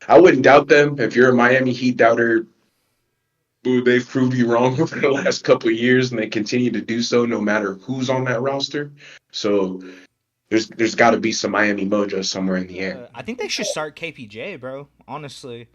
I wouldn't doubt them. If you're a Miami Heat doubter, ooh, they've proved you wrong over the last couple of years, and they continue to do so no matter who's on that roster. So there's got to be some Miami mojo somewhere in the air. I think they should start KPJ, bro. Honestly,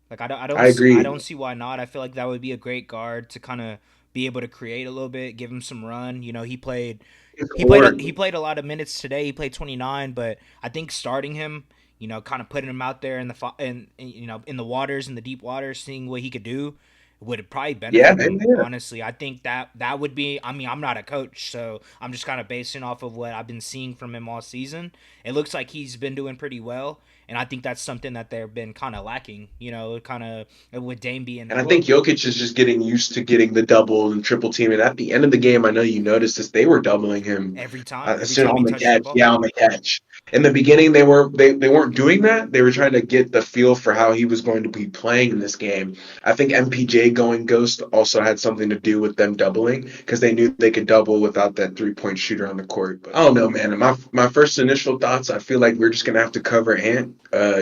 like I I agree. don't see why not. I feel like that would be a great guard to kind of be able to create a little bit, give him some run. You know, It's hard. he played a lot of minutes today. He played 29, but I think starting him, you know, kind of putting him out there in you know, in the waters, in the deep waters, seeing what he could do would probably Yeah, benefit man. him. Yeah. Honestly, I think that would be. I mean, I'm not a coach, so I'm just kind of basing off of what I've been seeing from him all season. It looks like he's been doing pretty well, and I think that's something that they've been kind of lacking. You know, kind of with Dame being And I well think Jokic is just getting used to getting the double and triple team. And at the end of the game, I know you noticed this, they were doubling him as every soon time on he the touched the catch. ball. Yeah, on the catch. In the beginning, they weren't doing that. They were trying to get the feel for how he was going to be playing in this game. I think MPJ going ghost also had something to do with them doubling because they knew they could double without that 3-point shooter on the court. But I don't know, man. My first initial thoughts, I feel like we're just gonna have to cover Ant.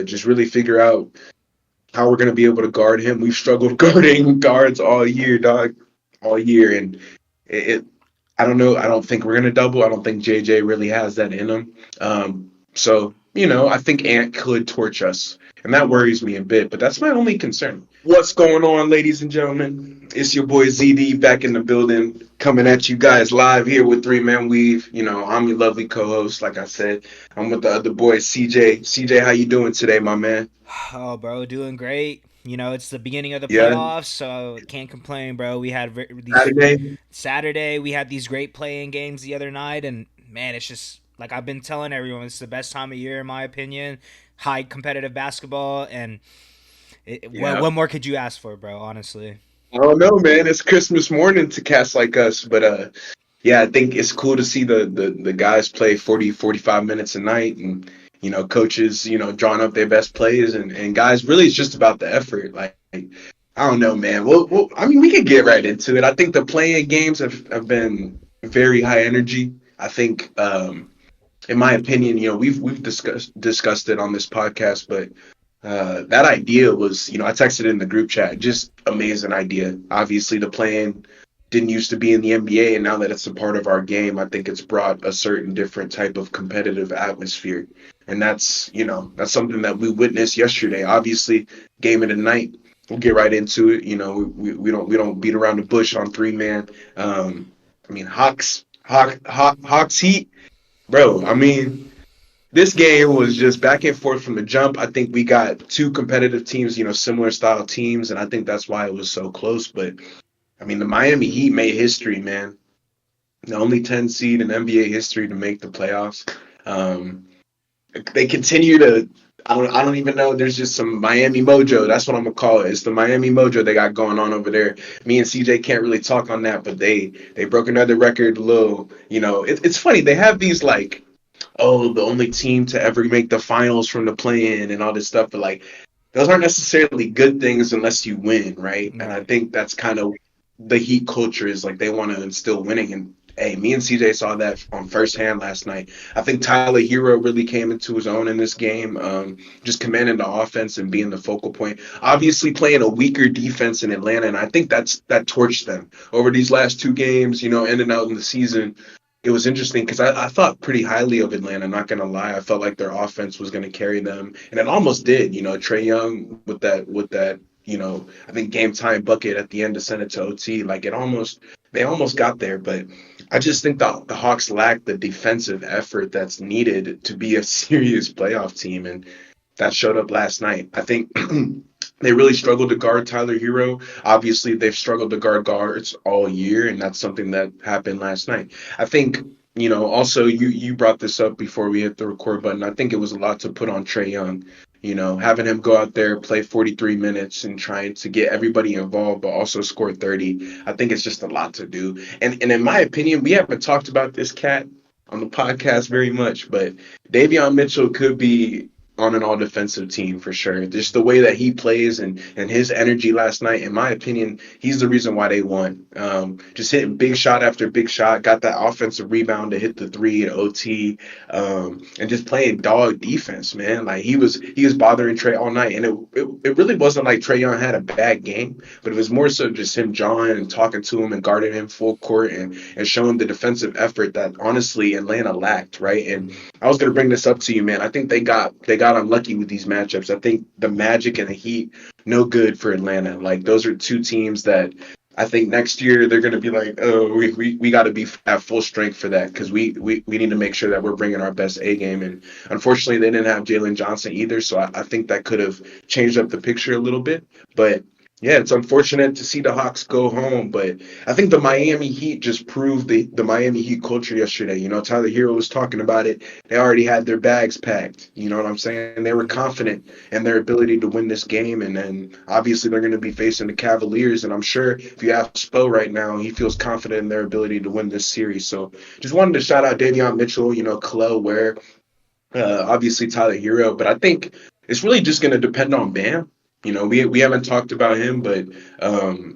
Just really figure out how we're going to be able to guard him. We've struggled guarding guards all year, dog, all year, and it I don't know. I don't think we're going to double. I don't think JJ really has that in him. So I think Ant could torch us, and that worries me a bit. But that's my only concern. What's going on, ladies and gentlemen? It's your boy ZD back in the building, coming at you guys live here with Three Man Weave. I'm your lovely co-host. Like I said, I'm with the other boy, CJ. CJ, how you doing today, my man? Oh, bro, doing great. You know, it's the beginning of the Yeah, playoffs, so can't complain, bro. We had these Saturday. Saturday. We had these great playing games the other night, and man, it's just like I've been telling everyone, it's the best time of year in my opinion. High competitive basketball, and Yeah. what more could you ask for, bro? Honestly. I don't know, man. It's Christmas morning to cats like us, but yeah, I think it's cool to see the guys play 40, 45 minutes a night, and coaches, drawing up their best plays, and guys, really, it's just about the effort. Like, I don't know, man. I mean, we could get right into it. I think the playing games have been very high energy. I think, in my opinion, we've discussed it on this podcast, but that idea was, I texted in the group chat, just amazing idea. Obviously, the playing didn't used to be in the NBA, and now that it's a part of our game, I think it's brought a certain different type of competitive atmosphere, and that's something that we witnessed yesterday. Obviously, game of the night. We'll get right into it. We don't beat around the bush on 3 man. I mean, Hawks Heat, bro. I mean, this game was just back and forth from the jump. I think we got two competitive teams, similar style teams, and I think that's why it was so close. But I mean, the Miami Heat made history, man. The only 10 seed in NBA history to make the playoffs. Um, they continue to. I don't even know. There's just some Miami mojo. That's what I'm gonna call it. It's the Miami mojo they got going on over there. Me and CJ can't really talk on that, but they broke another record. A little, it's funny. They have these like, oh, the only team to ever make the finals from the play-in and all this stuff, but like those aren't necessarily good things unless you win, right? And I Right. think that's kind of the Heat culture is like they want to instill winning. And hey, me and CJ saw that on firsthand last night. I think Tyler Hero really came into his own in this game, just commanding the offense and being the focal point. Obviously, playing a weaker defense in Atlanta, and I think that torched them over these last two games. Ending out in the season, it was interesting because I thought pretty highly of Atlanta. Not gonna lie, I felt like their offense was gonna carry them, and it almost did. Trey Young with that. I think game time bucket at the end to send it to OT. Like they almost got there, but I just think the Hawks lack the defensive effort that's needed to be a serious playoff team, and that showed up last night. I think they really struggled to guard Tyler Hero. Obviously, they've struggled to guard guards all year, and that's something that happened last night. I think, also you brought this up before we hit the record button. I think it was a lot to put on Trey Young. Having him go out there, play 43 minutes and trying to get everybody involved, but also score 30. I think it's just a lot to do. And in my opinion, we haven't talked about this cat on the podcast very much, but Davion Mitchell could be on an all defensive team for sure. Just the way that he plays and his energy last night, in my opinion, he's the reason why they won. Just hitting big shot after big shot, got that offensive rebound to hit the three at OT, and just playing dog defense, man. Like he was bothering Trey all night, and it really wasn't like Trey Young had a bad game, but it was more so just him jawing and talking to him and guarding him full court and showing the defensive effort that honestly Atlanta lacked, right? And I was going to bring this up to you, man. I think they got unlucky with these matchups. I think the Magic and the Heat, no good for Atlanta. Like those are two teams that I think next year they're going to be like, oh, we got to be at full strength for that because we need to make sure that we're bringing our best A game. And unfortunately, they didn't have Jalen Johnson either, so I think that could have changed up the picture a little bit. But yeah, it's unfortunate to see the Hawks go home, but I think the Miami Heat just proved the Miami Heat culture yesterday. You know, Tyler Hero was talking about it. They already had their bags packed. You know what I'm saying? They were confident in their ability to win this game, and then obviously they're going to be facing the Cavaliers. And I'm sure if you ask Spo right now, he feels confident in their ability to win this series. So just wanted to shout out Davion Mitchell, you know, Khalil Ware, obviously Tyler Hero, but I think it's really just going to depend on Bam. You know, we haven't talked about him, but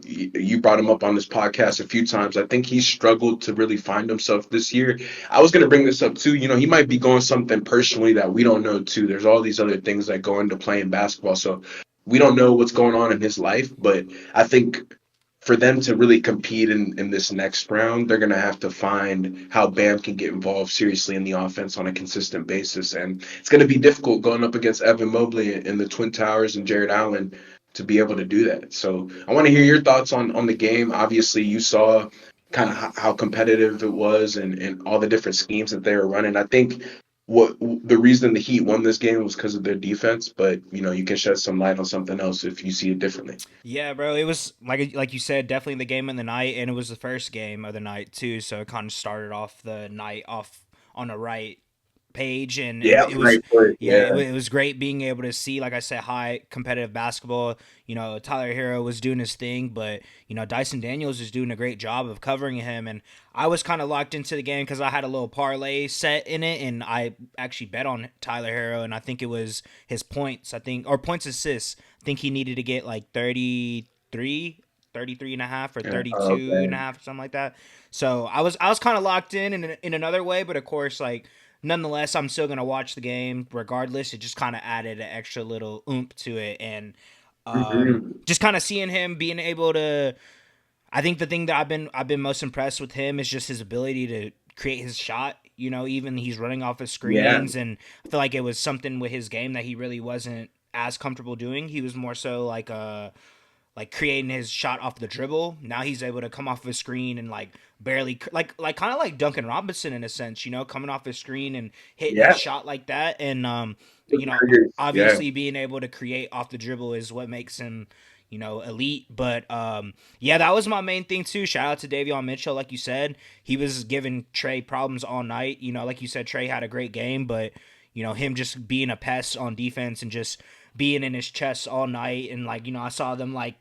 you brought him up on this podcast a few times. I think he's struggled to really find himself this year. I was going to bring this up too. You know, he might be going something personally that we don't know too. There's all these other things that go into playing basketball, so we don't know what's going on in his life. But I think for them to really compete in this next round, they're going to have to find how Bam can get involved seriously in the offense on a consistent basis. And it's going to be difficult going up against Evan Mobley and the Twin Towers and Jared Allen to be able to do that. So I want to hear your thoughts on the game. Obviously, you saw kind of how competitive it was and all the different schemes that they were running. I think what the reason the Heat won this game was because of their defense, but you know, you can shed some light on something else if you see it differently. Yeah, bro. It was like you said, definitely the game of the night, and it was the first game of the night too. So it kind of started off the night off on the right page, and Yeah, it was right for it. yeah, Yeah. it was great being able to see, like I said, high competitive basketball. You know, Tyler Hero was doing his thing, but you know Dyson Daniels is doing a great job of covering him, and I was kind of locked into the game because I had a little parlay set in it, and I actually bet on Tyler Hero, and I think it was his points, I think, or points assists. I think he needed to get like 33 and a half or Yeah. 32 and a Okay. half, something like that. So I was kind of locked in another way, but of course, like nonetheless, I'm still gonna watch the game regardless. It just kind of added an extra little oomph to it, and Mhm. just kind of seeing him being able to. I think the thing that I've been most impressed with him is just his ability to create his shot. You know, even he's running off his Yeah. screens, and I feel like it was something with his game that he really wasn't as comfortable doing. He was more so like creating his shot off the dribble. Now he's able to come off his screen and like barely like kind of like Duncan Robinson in a sense, you know, coming off his screen and hitting his Yeah. shot like that. And Good you know, burgers. Yeah. obviously being able to create off the dribble is what makes him, you know, elite. But yeah, that was my main thing too. Shout out to Davion Mitchell, like you said, he was giving Trey problems all night. You know, like you said, Trey had a great game, but you know him just being a pest on defense and just being in his chest all night, and like, you know, I saw them like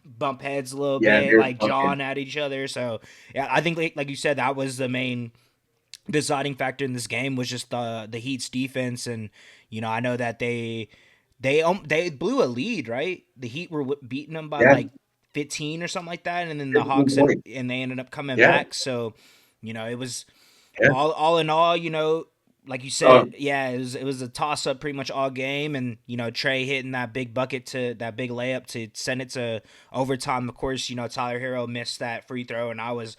bump heads a little Yeah, bit, they're like talking. jawing at each other. So yeah, I think like you said, that was the main deciding factor in this game was just the Heat's defense. And you know, I know that they blew a lead, right? The Heat were beating them by Yeah, like 15 or something like that, and then the 15 Hawks points. and they ended up coming Yeah. back. So you know, it was Yeah. all in all, you know, like you Oh, said, yeah, it was a toss up pretty much all game, and you know Trey hitting that big bucket to that big layup to send it to overtime. Of course, you know Tyler Hero missed that free throw, and I was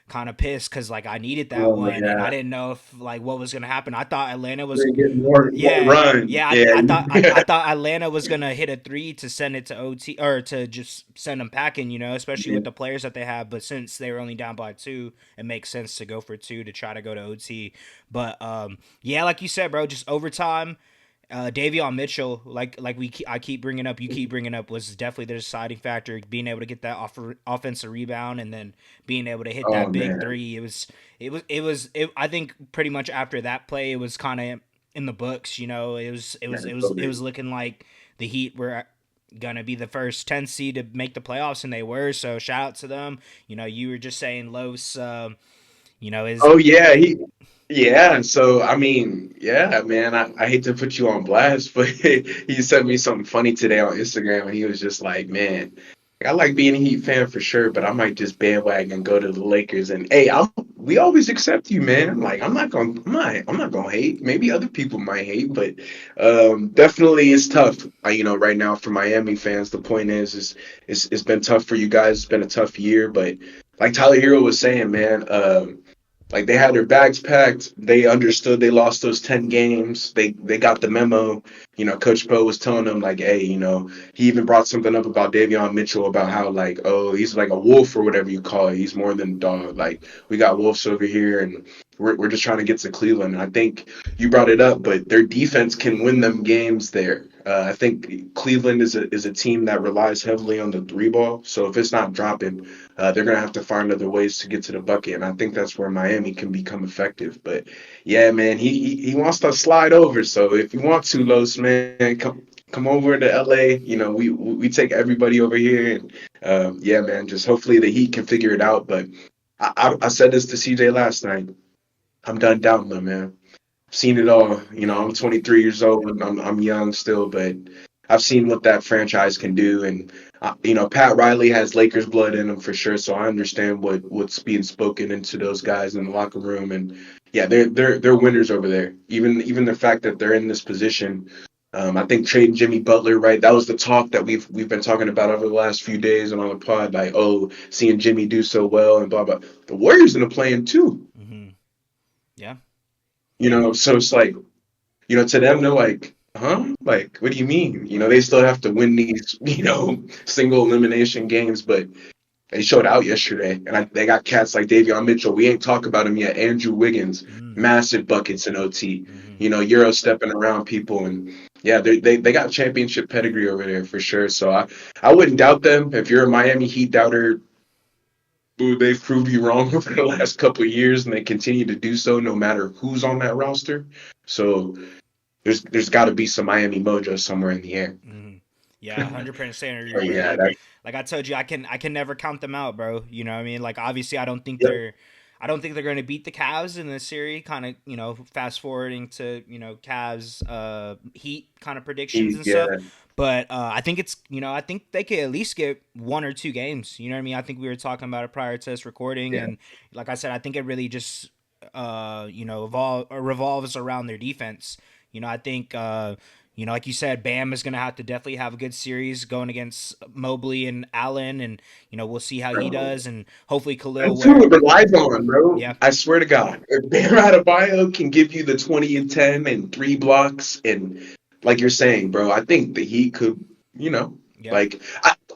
kind of pissed because like I needed that oh one, and I yeah. didn't know if like what was gonna happen. I thought Atlanta was, We're getting more yeah, run. yeah. Yeah. I thought Atlanta was gonna hit a three to send it to OT or to just send them packing. You know, especially Yeah. with the players that they have. But since they were only down by two, it makes sense to go for two to try to go to OT. But yeah, like you said, bro, just overtime. Davion Mitchell, I keep bringing up, you keep bringing up, was definitely the deciding factor. Being able to get that offensive rebound and then being able to hit Oh that big man. three. I think pretty much after that play, it was kind of in the books. You know, Yeah, totally. it was looking like the Heat were gonna be the first 10 seed to make the playoffs, and they were. So shout out to them. You know, you were just saying Los. Is Oh yeah, yeah. So I mean, yeah, man. I hate to put you on blast, but he sent me something funny today on Instagram, and he was just like, "Man, I like being a Heat fan for sure, but I might just bandwagon and go to the Lakers." And hey, we always accept you, man. Like I'm not gonna hate. Maybe other people might hate, but definitely it's tough. Right now for Miami fans, the point it's been tough for you guys. It's been a tough year, but like Tyler Hero was saying, man. Like they had their bags packed. They understood they lost those 10 games. They got the memo. Coach Poe was telling them like, hey, he even brought something up about Davion Mitchell about how like, oh, he's like a wolf or whatever you call it. He's more than a dog. Like we got wolves over here and we're just trying to get to Cleveland. And I think you brought it up, but their defense can win them games there. I think Cleveland is a team that relies heavily on the three ball. So if it's not dropping, they're going to have to find other ways to get to the bucket. And I think that's where Miami can become effective. But yeah, man, he wants to slide over. So if you want to, Los, man, come over to LA. We take everybody over here. And yeah, man, just hopefully the Heat can figure it out. But I said this to CJ last night. I'm done doubting them, man. I've seen it all. yeah. I'm 23 years old and I'm young still, but I've seen what that franchise can do. And Pat Riley has Lakers blood in him for sure, so I understand what's being spoken into those guys in the locker room. And yeah, they're winners over there. Even the fact that they're in this position. I think trading Jimmy Butler, right? That was the talk that we've been talking about over the last few days and on the pod, like, oh, seeing Jimmy do so well and blah blah. The Warriors in the playing too. Hmm. Yeah. So it's like, to them, they're like, huh? Like, what do you mean? They still have to win these, single elimination games, but they showed out yesterday. And they got cats like Davion Mitchell. We ain't talk about him yet. Andrew Wiggins, Hmm. massive buckets in OT. Hmm. Euro stepping around people. And yeah, they got championship pedigree over there for sure. So I wouldn't doubt them. If you're a Miami Heat doubter, boo, they've proved you wrong over the last couple of years, and they continue to do so no matter who's on that roster. So there's got to be some Miami mojo somewhere in the air. Hmm. Yeah, 100% agree, So bro. yeah, Like I told you, I can never count them out, bro. You know what I mean? Like obviously, yep, I don't think they're going to beat the Cavs in this series. Kind of, fast forwarding to Cavs, Heat kind of predictions and stuff. yeah, But I think I think they could at least get one or two games. You know what I mean? I think we were talking about it prior to us recording, yeah. and like I said, I think it really just revolves around their defense. I think like you said, Bam is going to have to definitely have a good series going against Mobley and Allen, and we'll see how he Bro. does, and hopefully Khalil. That's who it relies on, bro. Yeah, I swear to God, if Bam Adebayo can give you the 20 and 10 and 3 blocks, and like you're saying, bro, I think the Heat could, yeah, like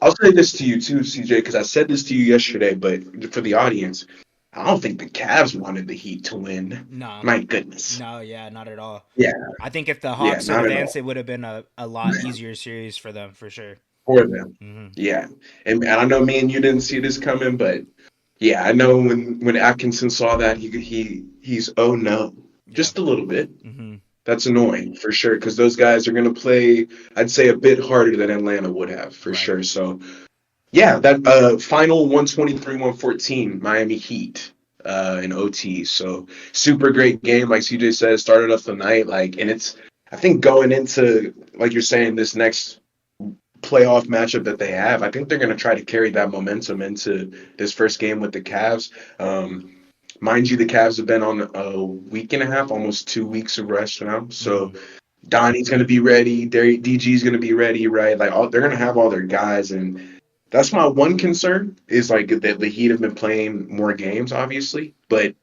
I'll say this to you too, CJ, because I said this to you yesterday, but for the audience, I don't think the Cavs wanted the Heat to win. no, My goodness. no, yeah, not at all. Yeah, I think if the yeah, Hawks had not at advanced, all. it would have been a lot easier series for them for sure. For them. Hmm. Yeah. And I know me and you didn't see this coming, but yeah, I know when Atkinson saw that he's oh no. Yeah. Just a little bit. Hmm. That's annoying for sure because those guys are going to play, I'd say, a bit harder than Atlanta would have for Right. sure. So yeah, that final 123-114 Miami Heat in OT. So super great game, like CJ said, started off the night and it's I think going into like you're saying this next playoff matchup that they have, I think they're going to try to carry that momentum into this first game with the Cavs. Mind you, the Cavs have been on a week and a half, almost 2 weeks of rest now. So Hmm. Donnie's going to be ready. DG's going to be ready, right? They're going to have all their guys. And that's my one concern is like that the Heat have been playing more games, obviously. But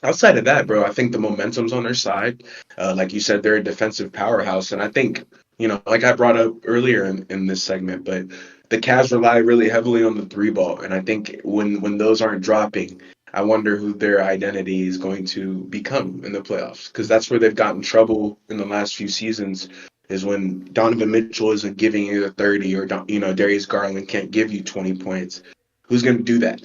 outside of that, bro, I think the momentum's on their side. Like you said, they're a defensive powerhouse. And I think, like I brought up earlier in this segment, but the Cavs rely really heavily on the three ball. And I think when those aren't dropping, I wonder who their identity is going to become in the playoffs. Because that's where they've gotten trouble in the last few seasons is when Donovan Mitchell isn't giving you the 30 or, Darius Garland can't give you 20 points. Who's going to do that?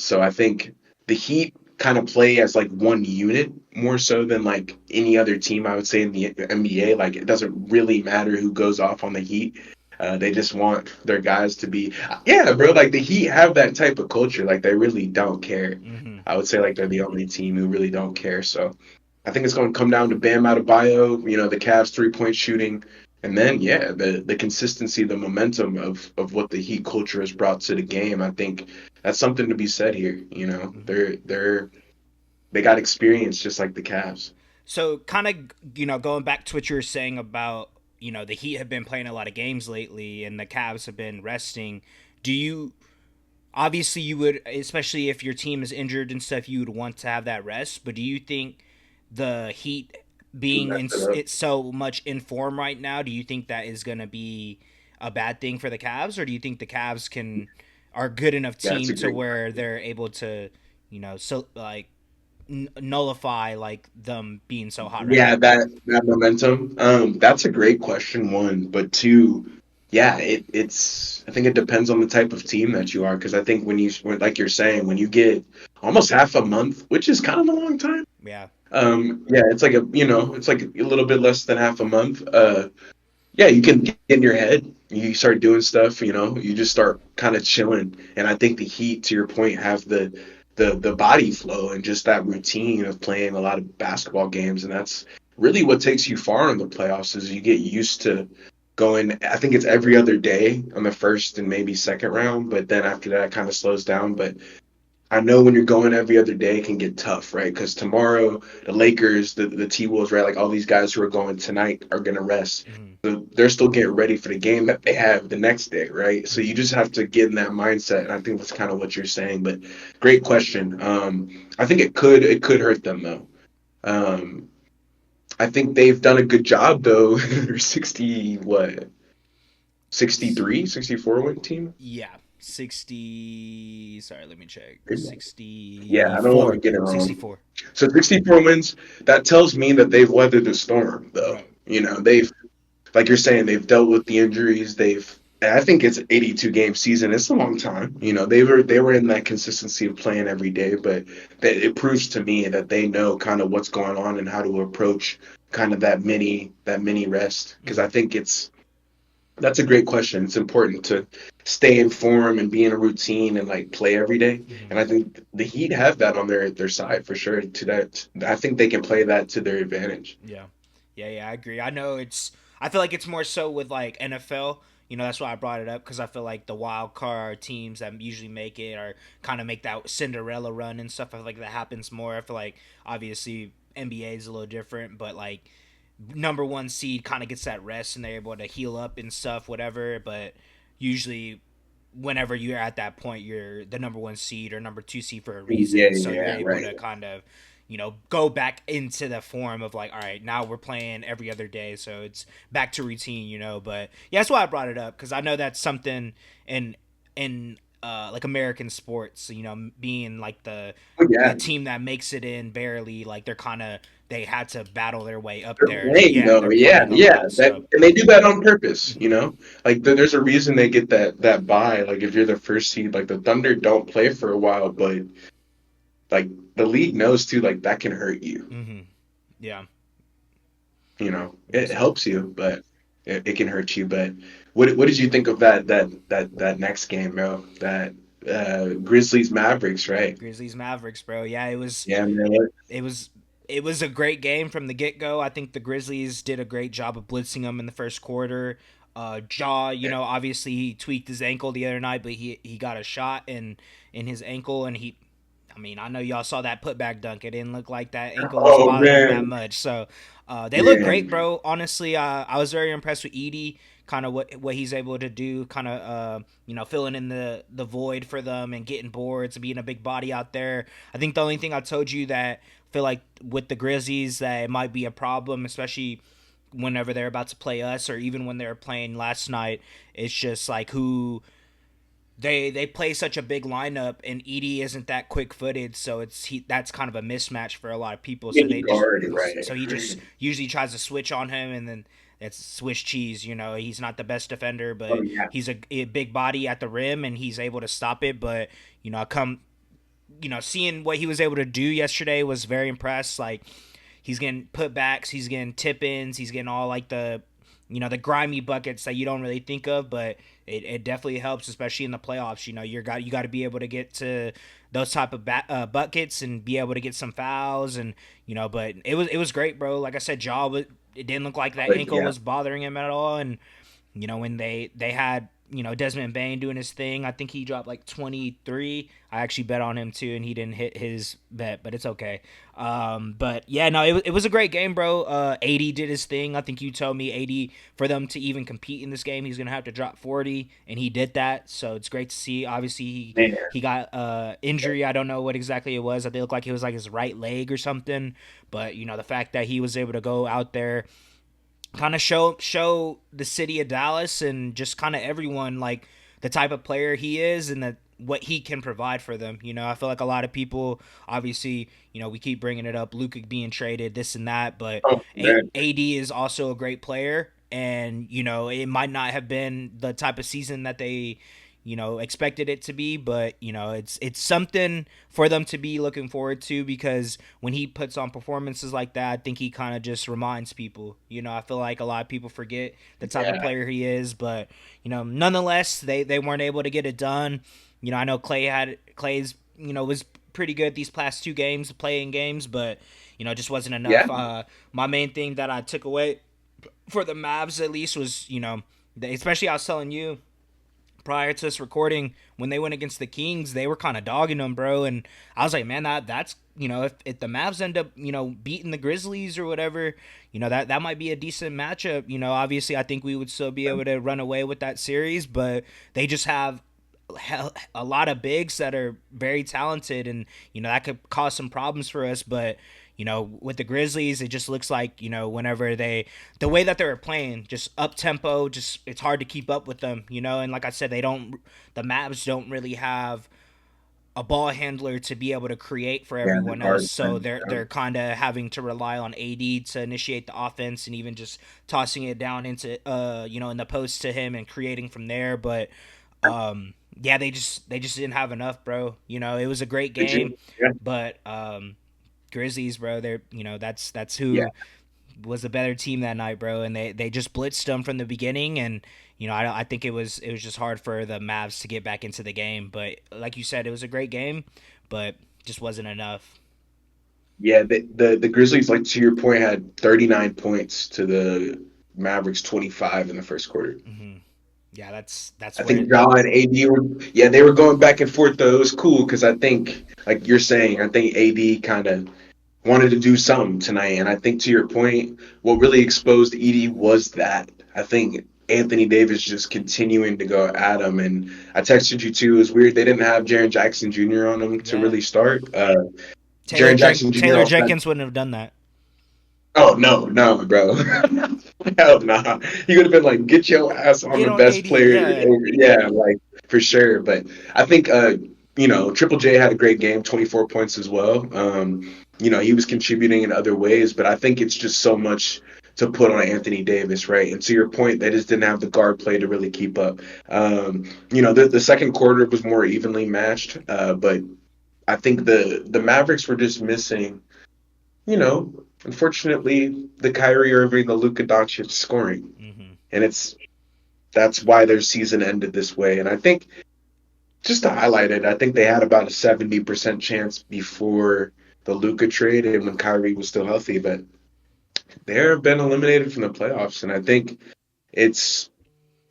So I think the Heat kind of play as like one unit more so than like any other team I would say in the NBA. Like it doesn't really matter who goes off on the Heat. They just want their guys to be, yeah, bro. Like the Heat have that type of culture. Like they really don't care. Hmm. I would say like they're the only team who really don't care. So I think it's going to come down to Bam Adebayo, the Cavs 3-point shooting, and then yeah, the consistency, the momentum of what the Heat culture has brought to the game. I think that's something to be said here. Mm-hmm. They got experience just like the Cavs. So kind of going back to what you were saying about the Heat have been playing a lot of games lately and the Cavs have been resting. Do you obviously you would, especially if your team is injured and stuff, you would want to have that rest. But do you think the Heat To being mess in it up. it's so much in form right now, do you think that is going to be a bad thing for the Cavs, or do you think the Cavs are good enough Yeah, that's team a to great where question. they're able to so like nullify like them being so hot right Yeah, now? that momentum. That's a great question, one, but two, yeah, it's. I think it depends on the type of team that you are, because I think like you're saying, when you get almost half a month, which is kind of a long time. Yeah. Yeah, it's like a little bit less than half a month. Yeah, you can get in your head. You start doing stuff, you just start kind of chilling. And I think the Heat, to your point, have the body flow and just that routine of playing a lot of basketball games. And that's really what takes you far in the playoffs is you get used to going, I think it's every other day on the first and maybe second round, but then after that it kind of slows down. But I know when you're going every other day it can get tough, right? Because tomorrow the Lakers, the T Wolves, right? Like all these guys who are going tonight are gonna rest. Hmm. So they're still getting ready for the game that they have the next day, right? So you Hmm. just have to get in that mindset, and I think that's kind of what you're saying. But great question. I think it could hurt them though. Um, I think they've done a good job though. They're 60 what 63, 64 win team. Yeah, 60. Sorry, let me check. Yeah, I don't want to 64. get it wrong. 64. So 64 wins, that tells me that they've weathered the storm, though. Right. They've, like you're saying, they've dealt with the injuries. I think it's an 82 game season. It's a long time. They were in that consistency of playing every day, but it proves to me that they know kind of what's going on and how to approach kind of that mini rest. Because I Hmm. think that's a great question. It's important to stay in form and be in a routine and like play every day. Hmm. And I think the Heat have that on their side for sure. To that, I think they can play that to their advantage. Yeah. Yeah, I agree. I feel like it's more so with like NFL. That's why I brought it up because I feel like the wild card teams that usually make it or kind of make that Cinderella run and stuff. I feel like that happens more. I feel like obviously NBA is a little different, but like number one seed kind of gets that rest and they're able to heal up and stuff, whatever. But usually, whenever you're at that point, you're the number one seed or number two seed for a Yeah, reason. So you're yeah, able right. to kind of, go back into the form of like, all right, now we're playing every other day. So it's back to routine. But yeah, that's why I brought it up because I know that's something in like American sports, being like Oh, the yeah, team that makes it in barely, like they had to battle their way up they're there. playing Yeah, though. they're Yeah, playing a yeah. lot. That So, and they do that on purpose. hmm. Like there's a reason they get that bye. Like if you're the first seed, like the Thunder don't play for a while, but like the league knows too. Like that can hurt you. Hmm. Yeah. It Yes. helps you, but it can hurt you. But what did you think of that next game, bro? That Grizzlies Mavericks, right? Grizzlies Mavericks, bro. Yeah, it was Yeah, man. it was it was a great game from the get go. I think the Grizzlies did a great job of blitzing them in the first quarter. Jaw, obviously he tweaked his ankle the other night, but he got a shot in his ankle, and I mean, I know y'all saw that putback dunk. It didn't look like that ankle was Oh bothering him that man, much. So they look yeah, great, bro. Honestly, I was very impressed with Edie. Kind of what he's able to do, kind of filling in the void for them and getting boards and being a big body out there. I think the only thing I told you that I feel like with the Grizzlies that it might be a problem, especially whenever they're about to play us or even when they were playing last night. It's just like who they play such a big lineup and Edie isn't that quick footed, so that's kind of a mismatch for a lot of people. So mini they just guard, right? so he just usually tries to switch on him and then it's Swiss cheese. He's not the best defender, Oh but yeah. he's a big body at the rim and he's able to stop it. But come seeing what he was able to do yesterday was very impressed. Like he's getting putbacks, he's getting tip ins, he's getting all like the grimy buckets that you don't really think of, but it definitely helps, especially in the playoffs. You got to be able to get to those type of buckets and be able to get some fouls, and but it was great, bro. Like I said, it didn't look like that But ankle yeah, was bothering him at all, and when they had Desmond Bain doing his thing. I think he dropped like 23. I actually bet on him too, and he didn't hit his bet, but it's okay. But yeah, no, it was a great game, bro. AD did his thing. I think you told me AD, for them to even compete in this game, he's gonna have to drop 40, and he did that. So it's great to see. Obviously, man. he got injury. I don't know what exactly it was. I think it looked like it was like his right leg or something. But the fact that he was able to go out there, kind of show the city of Dallas and just kind of everyone, like, the type of player he is, and that what he can provide for them. I feel like a lot of people, obviously, we keep bringing it up, Luka being traded, this and that, but Oh man, AD is also a great player, and it might not have been the type of season that they expected it to be, but it's something for them to be looking forward to, because when he puts on performances like that, I think he kind of just reminds people. I feel like a lot of people forget the type of yeah, player he is, but nonetheless, they weren't able to get it done. I know Clay's was pretty good these past two games, playing games, but just wasn't yeah, enough. My main thing that I took away for the Mavs, at least, was especially, I was telling you prior to this recording, when they went against the Kings, they were kind of dogging them, bro. And I was like, man, that's if the Mavs end up beating the Grizzlies or whatever, that might be a decent matchup. Obviously, I think we would still be able to run away with that series, but they just have a lot of bigs that are very talented, and that could cause some problems for us. But with the Grizzlies, it just looks like whenever the way that they were playing, just up tempo, just it's hard to keep up with them. And like I said, the Mavs don't really have a ball handler to be able to create for yeah. The everyone else, guard, so they're kind of having to rely on AD to initiate the offense, and even just tossing it down into in the post to him and creating from there. But yeah, they just didn't have enough, bro. It was a great did game, you? Yeah, but Grizzlies, bro, they're that's yeah. who was the better team that night, bro, and they just blitzed them from the beginning, and I think it was just hard for the Mavs to get back into the game. But like you said, it was a great game, but just wasn't enough. Yeah, the Grizzlies, like to your point, had 39 points to the Mavericks 25 in the first quarter. Hmm. Yeah, that's I where. think Ja and AD were, yeah, they were going back and forth though. It was cool because I think, like you're saying, I think AD kind of wanted to do something tonight, and I think to your point, what really exposed Edie was that. I think Anthony Davis just continuing to go at him, and I texted you too. It was weird they didn't have Jaren Jackson Jr. on him to Yeah, really start. Jaren Jackson Jr. Taylor also had. Jenkins wouldn't have done that. Oh no, no, bro. Hell nah. He would have been like, get your ass on Get the on best AD, player yeah. over. Yeah, like for sure. But I think Triple J had a great game, 24 points as well. He was contributing in other ways, but I think it's just so much to put on Anthony Davis, right? And to your point, they just didn't have the guard play to really keep up. The second quarter was more evenly matched, but I think the Mavericks were just missing, unfortunately, the Kyrie Irving, the Luka Doncic scoring, Hmm. and that's why their season ended this way. And I think just to highlight it, I think they had about a 70% chance before the Luka trade and when Kyrie was still healthy, but they've been eliminated from the playoffs, and I think it's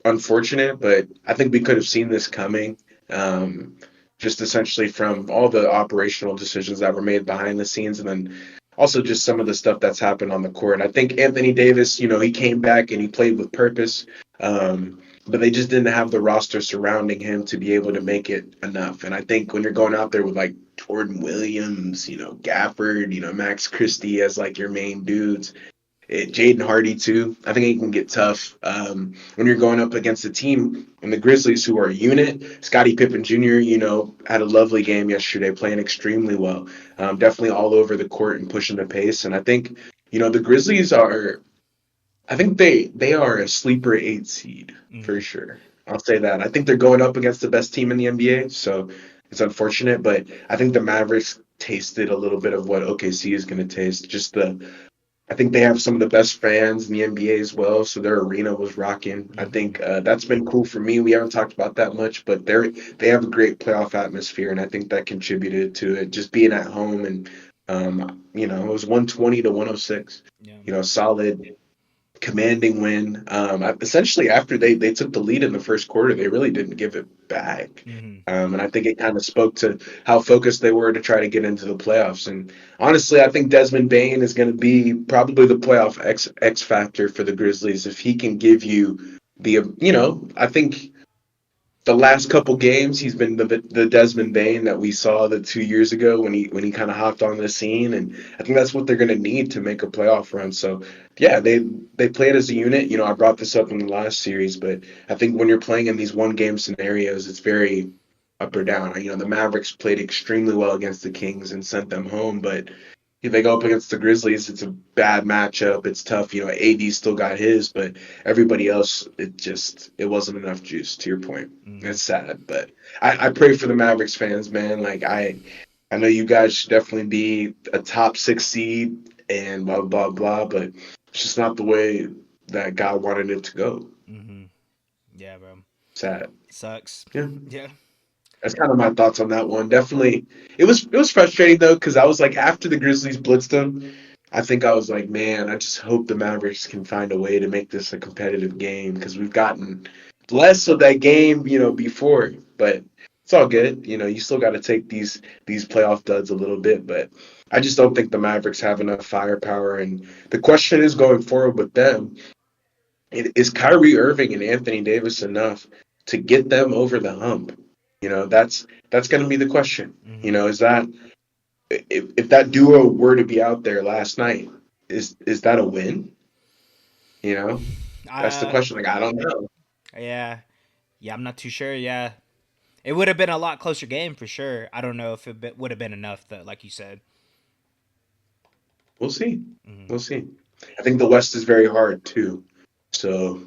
unfortunate, but I think we could have seen this coming. Um, just essentially from all the operational decisions that were made behind the scenes, and then also just some of the stuff that's happened on the court. I think Anthony Davis, he came back and he played with purpose, but they just didn't have the roster surrounding him to be able to make it enough. And I think when you're going out there with like Jordan Williams, Gafford, Max Christie as like your main dudes, Jaden Hardy too. I think it can get tough when you're going up against a team and the Grizzlies who are a unit. Scottie Pippen Jr. Had a lovely game yesterday, playing extremely well. Definitely all over the court and pushing the pace. And I think the Grizzlies are. I think they are a sleeper 8 seed for Hmm. sure. I'll say that. I think they're going up against the best team in the NBA, so it's unfortunate, but I think the Mavericks tasted a little bit of what OKC is going to taste. Just I think they have some of the best fans in the NBA as well, so their arena was rocking. I Hmm. think that's been cool for me. We haven't talked about that much, but they have a great playoff atmosphere, and I think that contributed to it. Just being at home and it was 120 to 106. Yeah. Solid commanding win. Essentially, after they took the lead in the first quarter, they really didn't give it back. Hmm. And I think it kind of spoke to how focused they were to try to get into the playoffs. And honestly, I think Desmond Bain is going to be probably the playoff X factor for the Grizzlies if he can give you I think the last couple games, he's been the Desmond Bain that we saw the 2 years ago when he kind of hopped on the scene, and I think that's what they're going to need to make a playoff run. So yeah, they played as a unit. I brought this up in the last series, but I think when you're playing in these one game scenarios, it's very up or down. The Mavericks played extremely well against the Kings and sent them home, but if they go up against the Grizzlies, it's a bad matchup. It's tough. AD still got his, but everybody else, it wasn't enough juice. To your point, Hmm. it's sad, but I pray for the Mavericks fans, man. Like I know you guys should definitely be a top 6 seed and blah blah blah, but it's just not the way that God wanted it to go. Hmm. Yeah, bro. Sad. Sucks. Yeah. Yeah. That's kind of my thoughts on that one. Definitely, it was frustrating though because I was like after the Grizzlies blitzed them, I think I was like, man, I just hope the Mavericks can find a way to make this a competitive game because we've gotten less of that game, before. But it's all good. You still got to take these playoff duds a little bit, but I just don't think the Mavericks have enough firepower. And the question is going forward with them, is Kyrie Irving and Anthony Davis enough to get them over the hump? That's going to be the question. Hmm. Is that if that duo were to be out there last night, is that a win? You know, that's the Uh, question. Like I don't know. yeah. Yeah, I'm not too sure. Yeah. It would have been a lot closer game for sure. I don't know if would have been enough, though, like you said. We'll see. Hmm. We'll see. I think the West is very hard too. So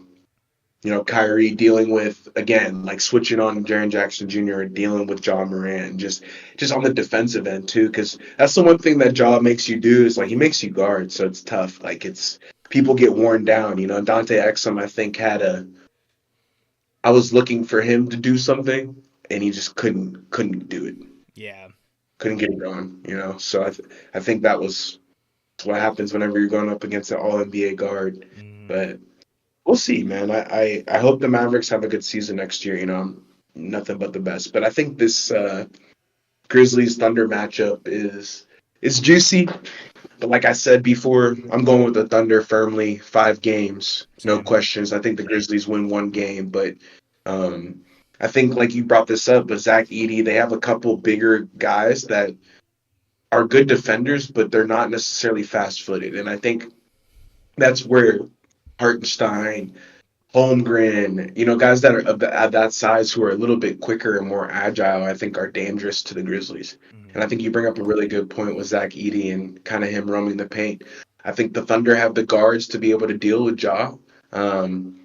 Kyrie dealing with again, like switching on Jaren Jackson Jr. and dealing with John Moran, just on the defensive end too, because that's the one thing that Ja makes you do is like he makes you guard, so it's tough. Like it's people get worn down. Dante Exum, I think had a. I was looking for him to do something, and he just couldn't do it. Yeah. Couldn't get it going. So I think that's what happens whenever you're going up against an All NBA guard, Hmm. but. We'll see, man. I hope the Mavericks have a good season next year. Nothing but the best. But I think this Grizzlies Thunder matchup is juicy. But like I said before, I'm going with the Thunder firmly. 5 games, no Same. questions. I think the Grizzlies win one game, but um, I think like you brought this up, but Zach Edey, they have a couple bigger guys that are good defenders, but they're not necessarily fast-footed, and I think that's where Hartenstein, Holmgren, guys that are at that size who are a little bit quicker and more agile, I think are dangerous to the Grizzlies. Hmm. And I think you bring up a really good point with Zach Edey and kind of him roaming the paint. I think the Thunder have the guards to be able to deal with Ja.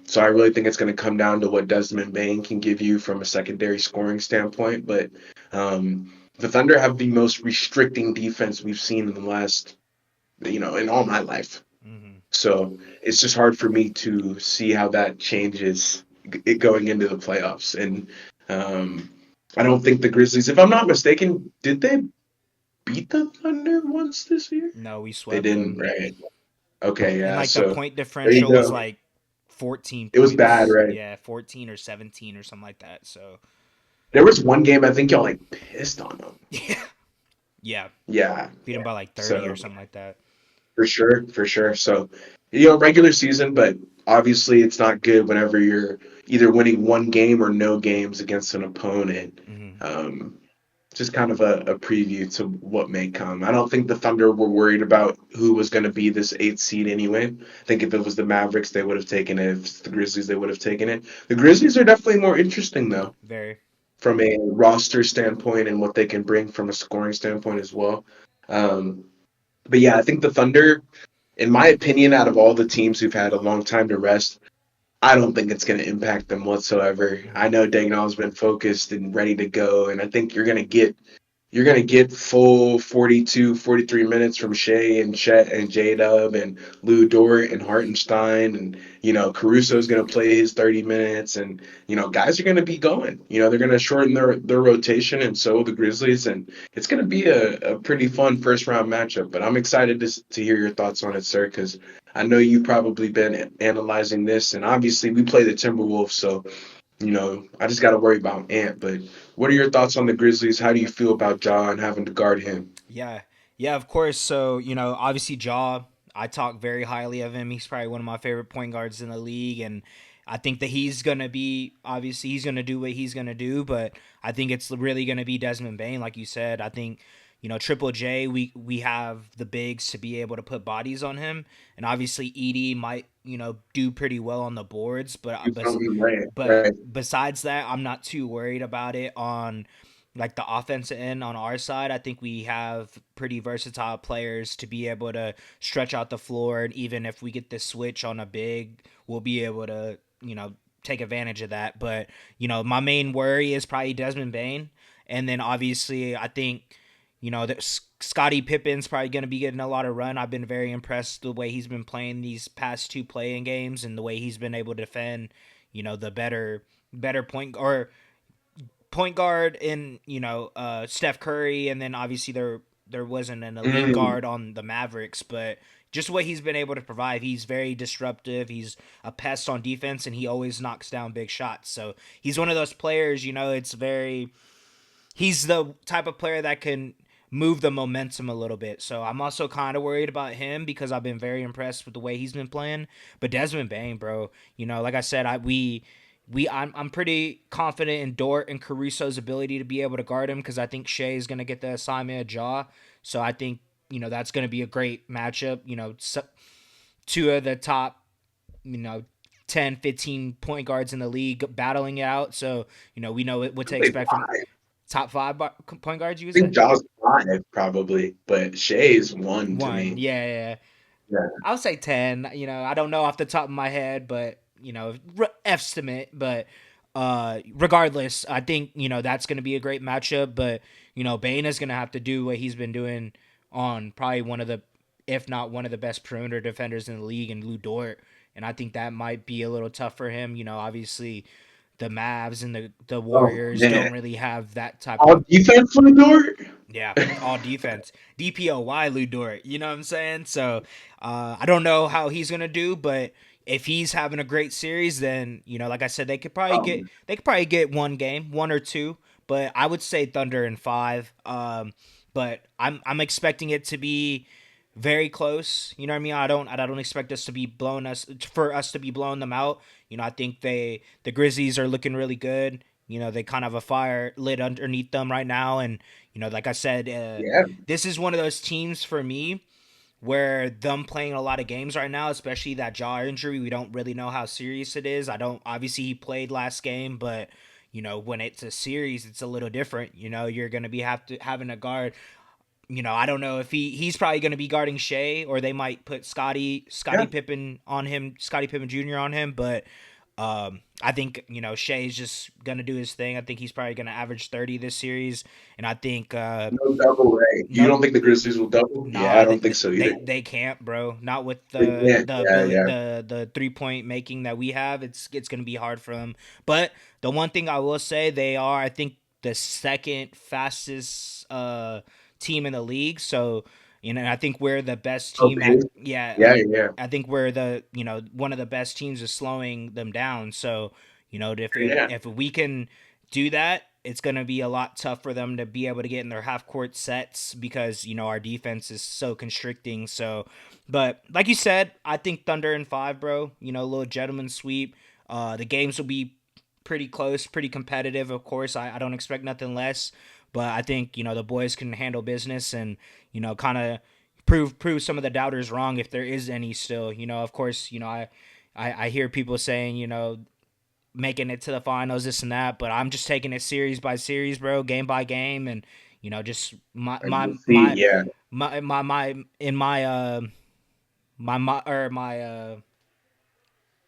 So I really think it's going to come down to what Desmond Bain can give you from a secondary scoring standpoint. But the Thunder have the most restricting defense we've seen in the last, in all my life. Hmm. So it's just hard for me to see how that changes it going into the playoffs. And I don't think the Grizzlies, if I'm not mistaken, did they beat the Thunder once this year? No, we They swept didn't, them. right? Okay, And yeah. like the So point there you differential was go. like 14 It was bad, points. right? Yeah, 14 or 17 or something like that. So, There was one game I think y'all like pissed on them. yeah. Yeah. Yeah. Beat them by like 30 or So something like that. for sure, for sure. So, regular season, but obviously it's not good whenever you're either winning one game or no games against an opponent. Hmm. Um, just kind of a preview to what may come. I don't think the Thunder were worried about who was going to be this 8th seed anyway. I think if it was the Mavericks, they would have taken it. If it's the Grizzlies, they would have taken it. The Grizzlies are definitely more interesting, though, Very. from a roster standpoint and what they can bring from a scoring standpoint as well. Um, but yeah, I think the Thunder, in my opinion, out of all the teams who've had a long time to rest, I don't think it's going to impact them whatsoever. I Hmm. know Dagnall's been focused and ready to go, and I think you're going to get you're gonna get full 42, 43 minutes from Shea and Chet and J Dub and Lou Dort and Hartenstein, and Caruso's gonna play his 30 minutes, and guys are gonna be going. They're gonna shorten their rotation, and so will the Grizzlies, and it's gonna be a pretty fun first round matchup. But I'm excited to hear your thoughts on it, sir, because I know you've probably been analyzing this, and obviously we play the Timberwolves, so I just got to worry about Ant. But what are your thoughts on the Grizzlies? How do you feel about John having to guard him? Yeah, yeah, of course. So obviously, Jaw. I talk very highly of him. He's probably one of my favorite point guards in the league, and I think that he's gonna be obviously he's gonna do what he's gonna do. But I think it's really gonna be Desmond Bain, like you said. I think Triple J. We have the bigs to be able to put bodies on him, and obviously Edie might do pretty well on the boards, Do something right, but right. besides that, I'm not too worried about it on like the offensive end on our side. I think we have pretty versatile players to be able to stretch out the floor, and even if we get the switch on a big, we'll be able to take advantage of that. But my main worry is probably Desmond Bain, and then obviously I think that Scottie Pippen's probably going to be getting a lot of run. I've been very impressed the way he's been playing these past two playing games and the way he's been able to defend, the better point guard in Steph Curry, and then obviously there wasn't an elite Mm, guard on the Mavericks, but just what he's been able to provide, he's very disruptive. He's a pest on defense, and he always knocks down big shots. So he's one of those players. It's very he's the type of player that can move the momentum a little bit. So I'm also kind of worried about him because I've been very impressed with the way he's been playing. But Desmond Bain, bro, like I said, I'm pretty confident in Dort and Caruso's ability to be able to guard him because I think Shea is going to get the assignment of Jaw. So I think that's going to be a great matchup. Two of the top you know 10, 15 point guards in the league battling it out. So we know what to I think expect from five. top five point guards. You would I say think Jaw's five probably, but Shea's one to one. me. Yeah, yeah, yeah. Yeah, I would say 10. I don't know off the top of my head, but estimate. But regardless, I think that's going to be a great matchup. But Bane is going to have to do what he's been doing on probably one of the, if not one of the best perimeter defenders in the league, in Lou Dort. And I think that might be a little tough for him. Obviously the Mavs and the oh Warriors don't man, really have that type all of, defense for Dort. yeah, all defense. DPOY Lou Dort. You know what I'm saying? So I don't know how he's gonna do, but if he's having a great series, then like I said, Um, they could probably get one game, one or two. But I would say Thunder in five. But I'm expecting it to be very close. You know what I mean? I don't expect us to be blowing them out. I think the Grizzlies are looking really good. They kind of have a fire lit underneath them right now, and like I said, yeah, this is one of those teams for me where them playing a lot of games right now, especially that jaw injury, we don't really know how serious it is. I don't obviously he played last game, but when it's a series, it's a little different. You're gonna be having a guard. I don't know if he's probably going to be guarding Shea, or they might put yeah. Scottie Pippen on him, Scottie Pippen Jr. on him. But I think Shea's just going to do his thing. I think he's probably going to average 30 this series, and I think No double, right? You no, don't think the Grizzlies will double? Yeah, I nah, don't think so either. they can't, bro. Not with They can't. the Yeah, ability, yeah. the 3 point making that we have. It's gonna be hard for them. But the one thing I will say, they are, I think, the second fastest team in the league. So I think we're the best team Okay. at, yeah. Yeah, yeah, I think we're the one of the best teams is slowing them down. So yeah. if we can do that, it's going to be a lot tough for them to be able to get in their half court sets because our defense is so constricting. So, but like you said, I think Thunder in five, bro. A little gentleman sweep. The games will be pretty close, pretty competitive. Of course, I don't expect nothing less, but I think the boys can handle business and kind of prove some of the doubters wrong if there is any still. Of course, I hear people saying making it to the finals, this and that. But I'm just taking it series by series, bro, game by game, and just And we'll see. Yeah. my in my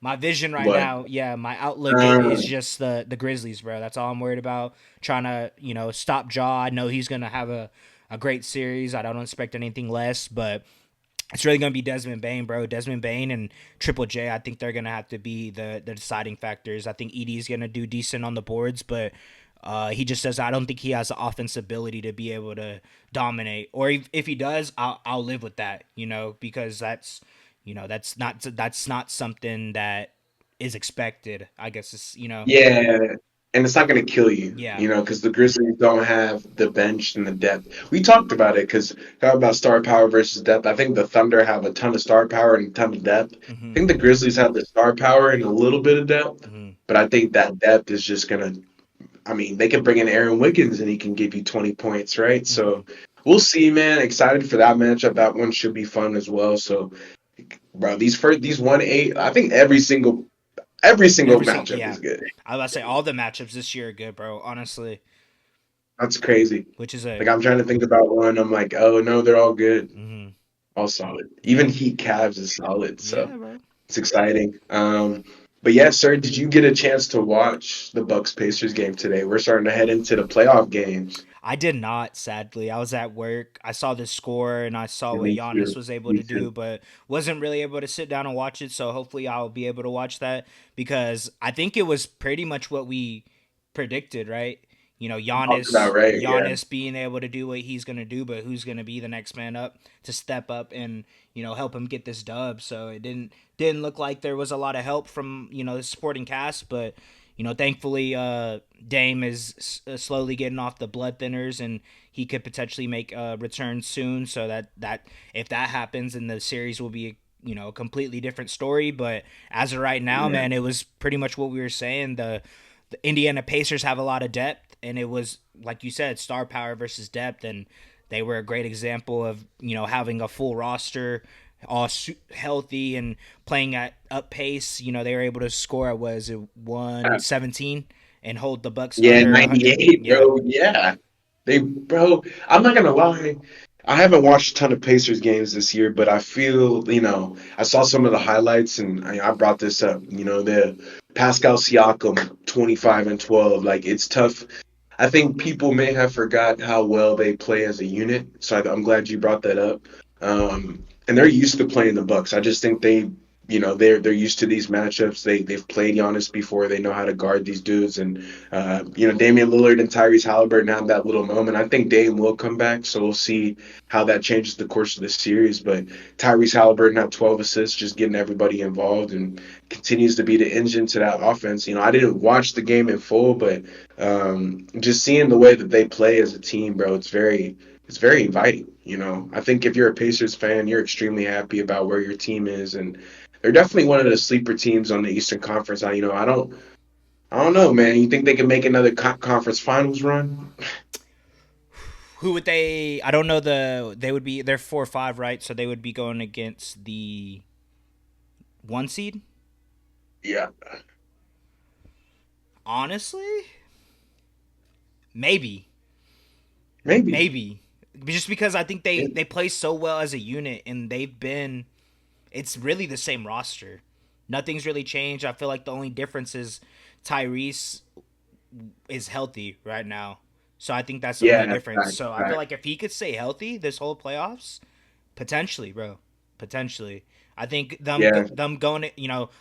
my My vision right What? now, yeah, my outlook is Uh, just the Grizzlies, bro. That's all I'm worried about. Trying to, stop Jaw. I know he's gonna have a great series. I don't expect anything less, but it's really gonna be Desmond Bain, bro. Desmond Bain and Triple J. I think they're gonna have to be the deciding factors. I think Edie's gonna do decent on the boards, but he just says I don't think he has the offensive ability to be able to dominate. Or if he does, I'll live with that, because that's not something that is expected. I guess it's. yeah, and it's not going to kill you, Yeah. because the Grizzlies don't have the bench and the depth. We talked about it because talk about star power versus depth. I think the Thunder have a ton of star power and a ton of depth. I Mm-hmm. think the Grizzlies have the star power and a little bit of depth, Mm-hmm. but I think that depth is just going to. I mean, they can bring in Aaron Wiggins and he can give you 20 points, right? Mm-hmm. So we'll see, man. Excited for that matchup. That one should be fun as well. So, bro, these 1-8, I think every single matchup Yeah. is good. I was about to say all the matchups this year are good, bro. Honestly, That's crazy. which is a. Like I'm trying to think about one. I'm like, oh no, they're all good, Mm-hmm. all solid. Even Yeah. Heat Cavs is solid, so Yeah, bro. it's exciting. But yeah, sir, did you get a chance to watch the Bucks Pacers game today? We're starting to head into the playoff games. I did not, sadly. I was at work. I saw the score and I saw Yeah, what me Giannis too. was able Me to do, too. but wasn't really able to sit down and watch it. So hopefully I'll be able to watch that because I think it was pretty much what we predicted, right? Talked about Giannis, right, yeah. Giannis being able to do what he's gonna do, but who's gonna be the next man up to step up and help him get this dub? So it didn't look like there was a lot of help from the supporting cast, but thankfully, Dame is slowly getting off the blood thinners, and he could potentially make a return soon. So that if that happens, then the series will be a completely different story. But as of right now, Yeah. man, it was pretty much what we were saying. The Indiana Pacers have a lot of depth, and it was like you said, star power versus depth, and they were a great example of having a full roster all healthy and playing at up pace. They were able to score at was it 117 and hold the Bucks Yeah, under 100. 98, Yeah. bro. Yeah. Bro, I'm not gonna lie. I haven't watched a ton of Pacers games this year, but I feel, I saw some of the highlights and I brought this up, the Pascal Siakam 25 and 12. Like, it's tough. I think people may have forgot how well they play as a unit, so I'm glad you brought that up. And they're used to playing the Bucks. I just think they're used to these matchups. They've played Giannis before. They know how to guard these dudes. And Damian Lillard and Tyrese Halliburton have that little moment. I think Dame will come back, so we'll see how that changes the course of the series. But Tyrese Halliburton had 12 assists, just getting everybody involved and continues to be the engine to that offense. I didn't watch the game in full, but just seeing the way that they play as a team, bro, it's very inviting. I think if you're a Pacers fan, you're extremely happy about where your team is, and they're definitely one of the sleeper teams on the Eastern Conference. I don't know, man. You think they can make another conference finals run? Who would they? I don't know. They would be they're 4-5, right? So they would be going against the 1 seed. Yeah, Honestly, maybe, maybe. maybe, just because I think they Yeah, they play so well as a unit, and they've been. It's really the same roster. Nothing's really changed. I feel like the only difference is Tyrese is healthy right now. So I think that's the only yeah, difference. fact, So I feel fact. like if he could stay healthy this whole playoffs, potentially, bro, potentially. I think Yeah, them going,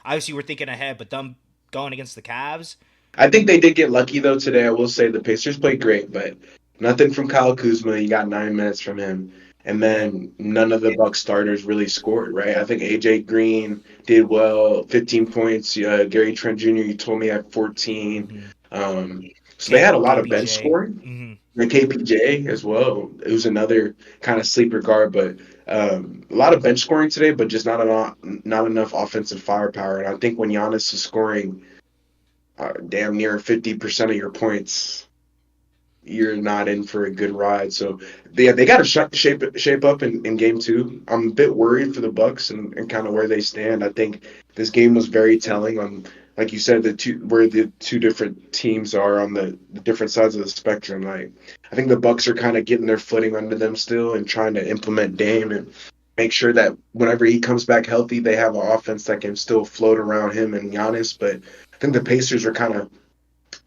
obviously we're thinking ahead, but them going against the Cavs, I think they did get lucky though today. I will say the Pacers played great, but nothing from Kyle Kuzma. You got 9 minutes from him, and yeah, then none of the Bucks starters really scored. Right? I think AJ Green did well, 15 points. Gary Trent Jr. You told me had 14. mm-hmm. So they had a lot of bench KPJ, scoring. mm-hmm. And KPJ as well. It was another kind of sleeper guard, but a lot of bench scoring today, but just not enough offensive firepower. And I think when Giannis is scoring damn near 50% of your points, you're not in for a good ride. So they got to shape up in game two. I'm a bit worried for the Bucks and kind of where they stand. I think this game was very telling on, like you said, where the two different teams are on the different sides of the spectrum. Like I think the Bucks are kind of getting their footing under them still and trying to implement Dame. And make sure that whenever he comes back healthy, they have an offense that can still float around him and Giannis. But I think the Pacers are kind of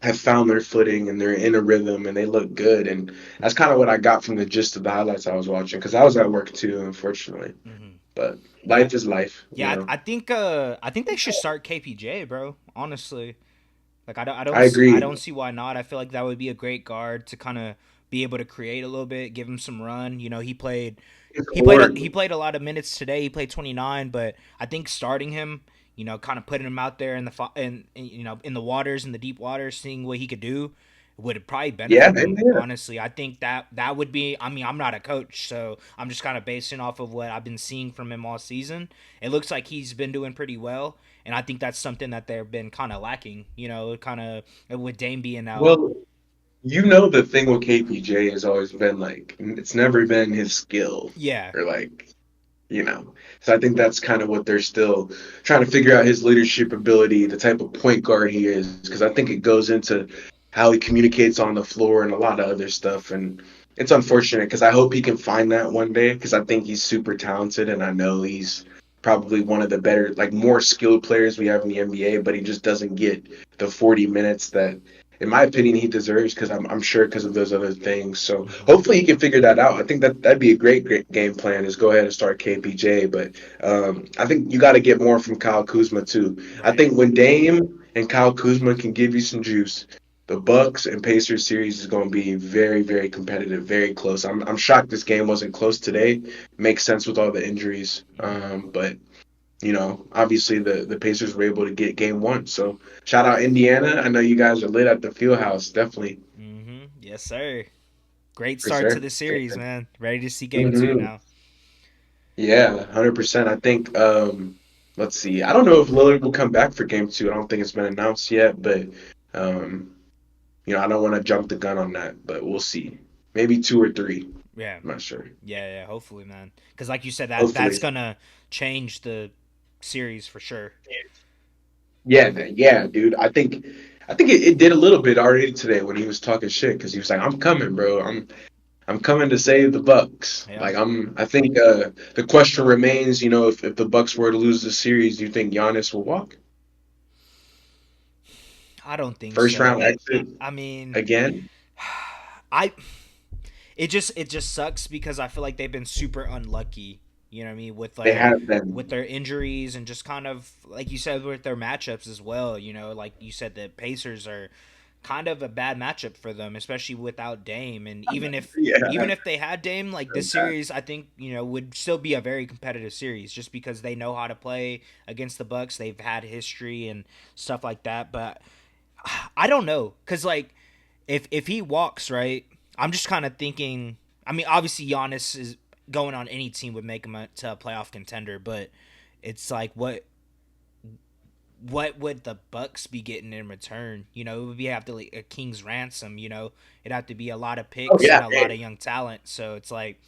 have found their footing and they're in a rhythm and they look good. And that's kind of what I got from the gist of the highlights I was watching because I was at work too, unfortunately. Hmm. But Yeah, life is life, you yeah. know. I think they should start KPJ, bro. Honestly, like I I agree. don't see why not. I feel like that would be a great guard to kind of be able to create a little bit, give him some run. You know, It's hard. he played a lot of minutes today. He played 29, but I think starting him, you know, kind of putting him out there in you know, in the waters, in the deep waters, seeing what he could do would probably Yeah, benefit man, him. yeah. Honestly, I think that would be. I mean, I'm not a coach, so I'm just kind of basing off of what I've been seeing from him all season. It looks like he's been doing pretty well, and I think that's something that they've been kind of lacking. You know, kind of with Dame being out. Well, you know the thing with KPJ has always been like it's never been his skill Yeah. or like you know. So I think that's kind of what they're still trying to figure out his leadership ability, the type of point guard he is, because I think it goes into how he communicates on the floor and a lot of other stuff. And it's unfortunate because I hope he can find that one day because I think he's super talented and I know he's probably one of the better, like more skilled players we have in the NBA, but he just doesn't get the 40 minutes that in my opinion, he deserves because I'm sure because of those other things. So Hmm. hopefully he can figure that out. I think that'd be a great game plan is go ahead and start KPJ. But I think you got to get more from Kyle Kuzma too. I Right. think when Dame and Kyle Kuzma can give you some juice, the Bucks and Pacers series is going to be very competitive, very close. I'm shocked this game wasn't close today. Makes sense with all the injuries, Hmm. but obviously the Pacers were able to get game one. So shout out Indiana. I know you guys are lit at the field house, definitely. Hmm. Yes, sir. Great For start to sure. the series, man. Ready to see game two Hmm. now. Yeah, 100%. I think let's see. I don't know if Lillard will come back for game two. I don't think it's been announced yet, but um I don't want to jump the gun on that, but we'll see. Maybe two or three. Yeah. I'm not sure. Yeah. Hopefully, man. Because like you said, that's Hopefully. gonna change the series for sure. Yeah, man. Yeah, dude. I think it did a little bit already today when he was talking shit because he was like, "I'm coming, bro. I'm coming to save the Bucks." Yeah. Like I think the question remains, if the Bucks were to lose the series, do you think Giannis will walk? I don't think First round so. exit I mean, again? I it just sucks because I feel like they've been super unlucky. You know what I mean They have been. with their injuries and just kind of like you said with their matchups as well. You know, like you said, the Pacers are kind of a bad matchup for them, especially without Dame. And Yeah. even if they had Dame, like this series, I think would still be a very competitive series just because they know how to play against the Bucks. They've had history and stuff like that. But I don't know because like if he walks right, I'm just kind of thinking. I mean, obviously Giannis is going on any team would make him to a playoff contender, but it's like what would the Bucks be getting in return? You know, it would be have to like a king's ransom. You know, it'd have to be a lot of Oh picks yeah. and a lot of young talent. So it's like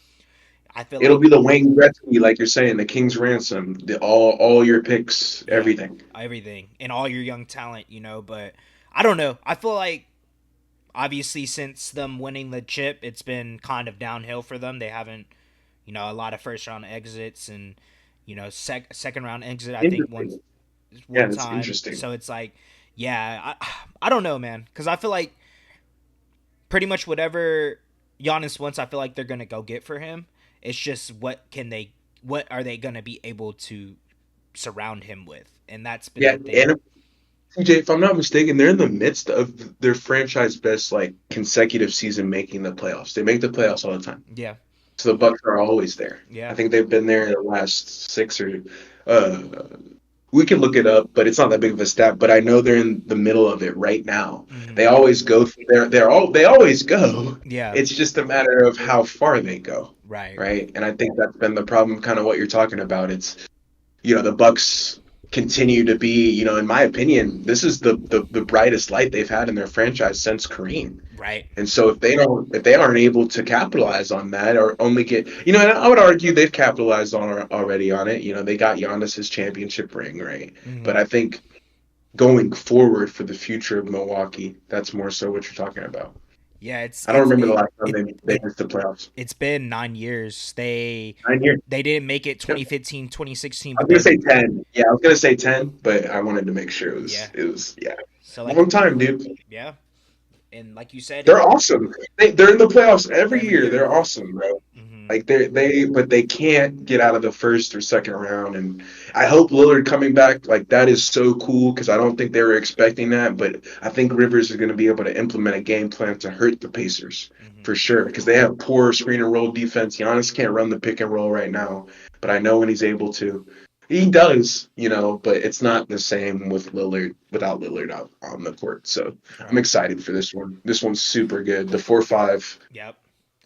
I feel It'll like be the Wayne Gretzky, like you're saying, the King's ransom, all your picks, yeah, everything. everything and all your young talent. You know, but I don't know. I feel like obviously since them winning the chip, it's been kind of downhill for them. They haven't, a lot of first round exits and second round exit. I think Interesting. Yeah, one that's time. interesting. So it's like, yeah, I don't know, man, because I feel like pretty much whatever Giannis wants, I feel like they're gonna go get for him. It's just what are they gonna be able to surround him with, and that's been Yeah, the thing. and CJ, if I'm not mistaken, they're in the midst of their franchise best like consecutive season making the playoffs. They make the playoffs all the time. Yeah, So the Bucks are always there. I yeah, think they've been there the last six or uh we can look it up, but it's not that big of a stat. But I know they're in the middle of it right now. hmm They always go through they always go. yeah, It's just a matter of how far they go. right, Right. And I think that's been the problem, kind of what you're talking about. It's the Bucks continue to be, in my opinion, this is the brightest light they've had in their franchise since Kareem. right. And so if they aren't able to capitalize on that or only get, and I would argue they've capitalized on already on it. They got Giannis his championship ring, right? Hmm. But I think going forward for the future of Milwaukee, that's more so what you're talking about. Yeah, I don't remember the last time they it missed the playoffs. it's been 9 years. 9 years. They didn't make it Yep. 2015, 2016, I but was gonna then say 10. Yeah, I was gonna say 10, but I wanted to make sure yeah. yeah. So like Long time, dude. yeah, and like you said, They're awesome. They're in the playoffs every every year. year. They're awesome, bro. Hmm. Like but they can't get out of the first or second round. And I hope Lillard coming back, like that is so cool because I don't think they were expecting that. But I think Rivers is going to be able to implement a game plan to hurt the Pacers Hmm. for sure because they have poor screen and roll defense. Giannis can't run the pick and roll right now, but I know when he's able to, he does, but it's not the same with Lillard without Lillard out on the court. So I'm Right. excited for this one. This one's super good. The 4-5 Yep.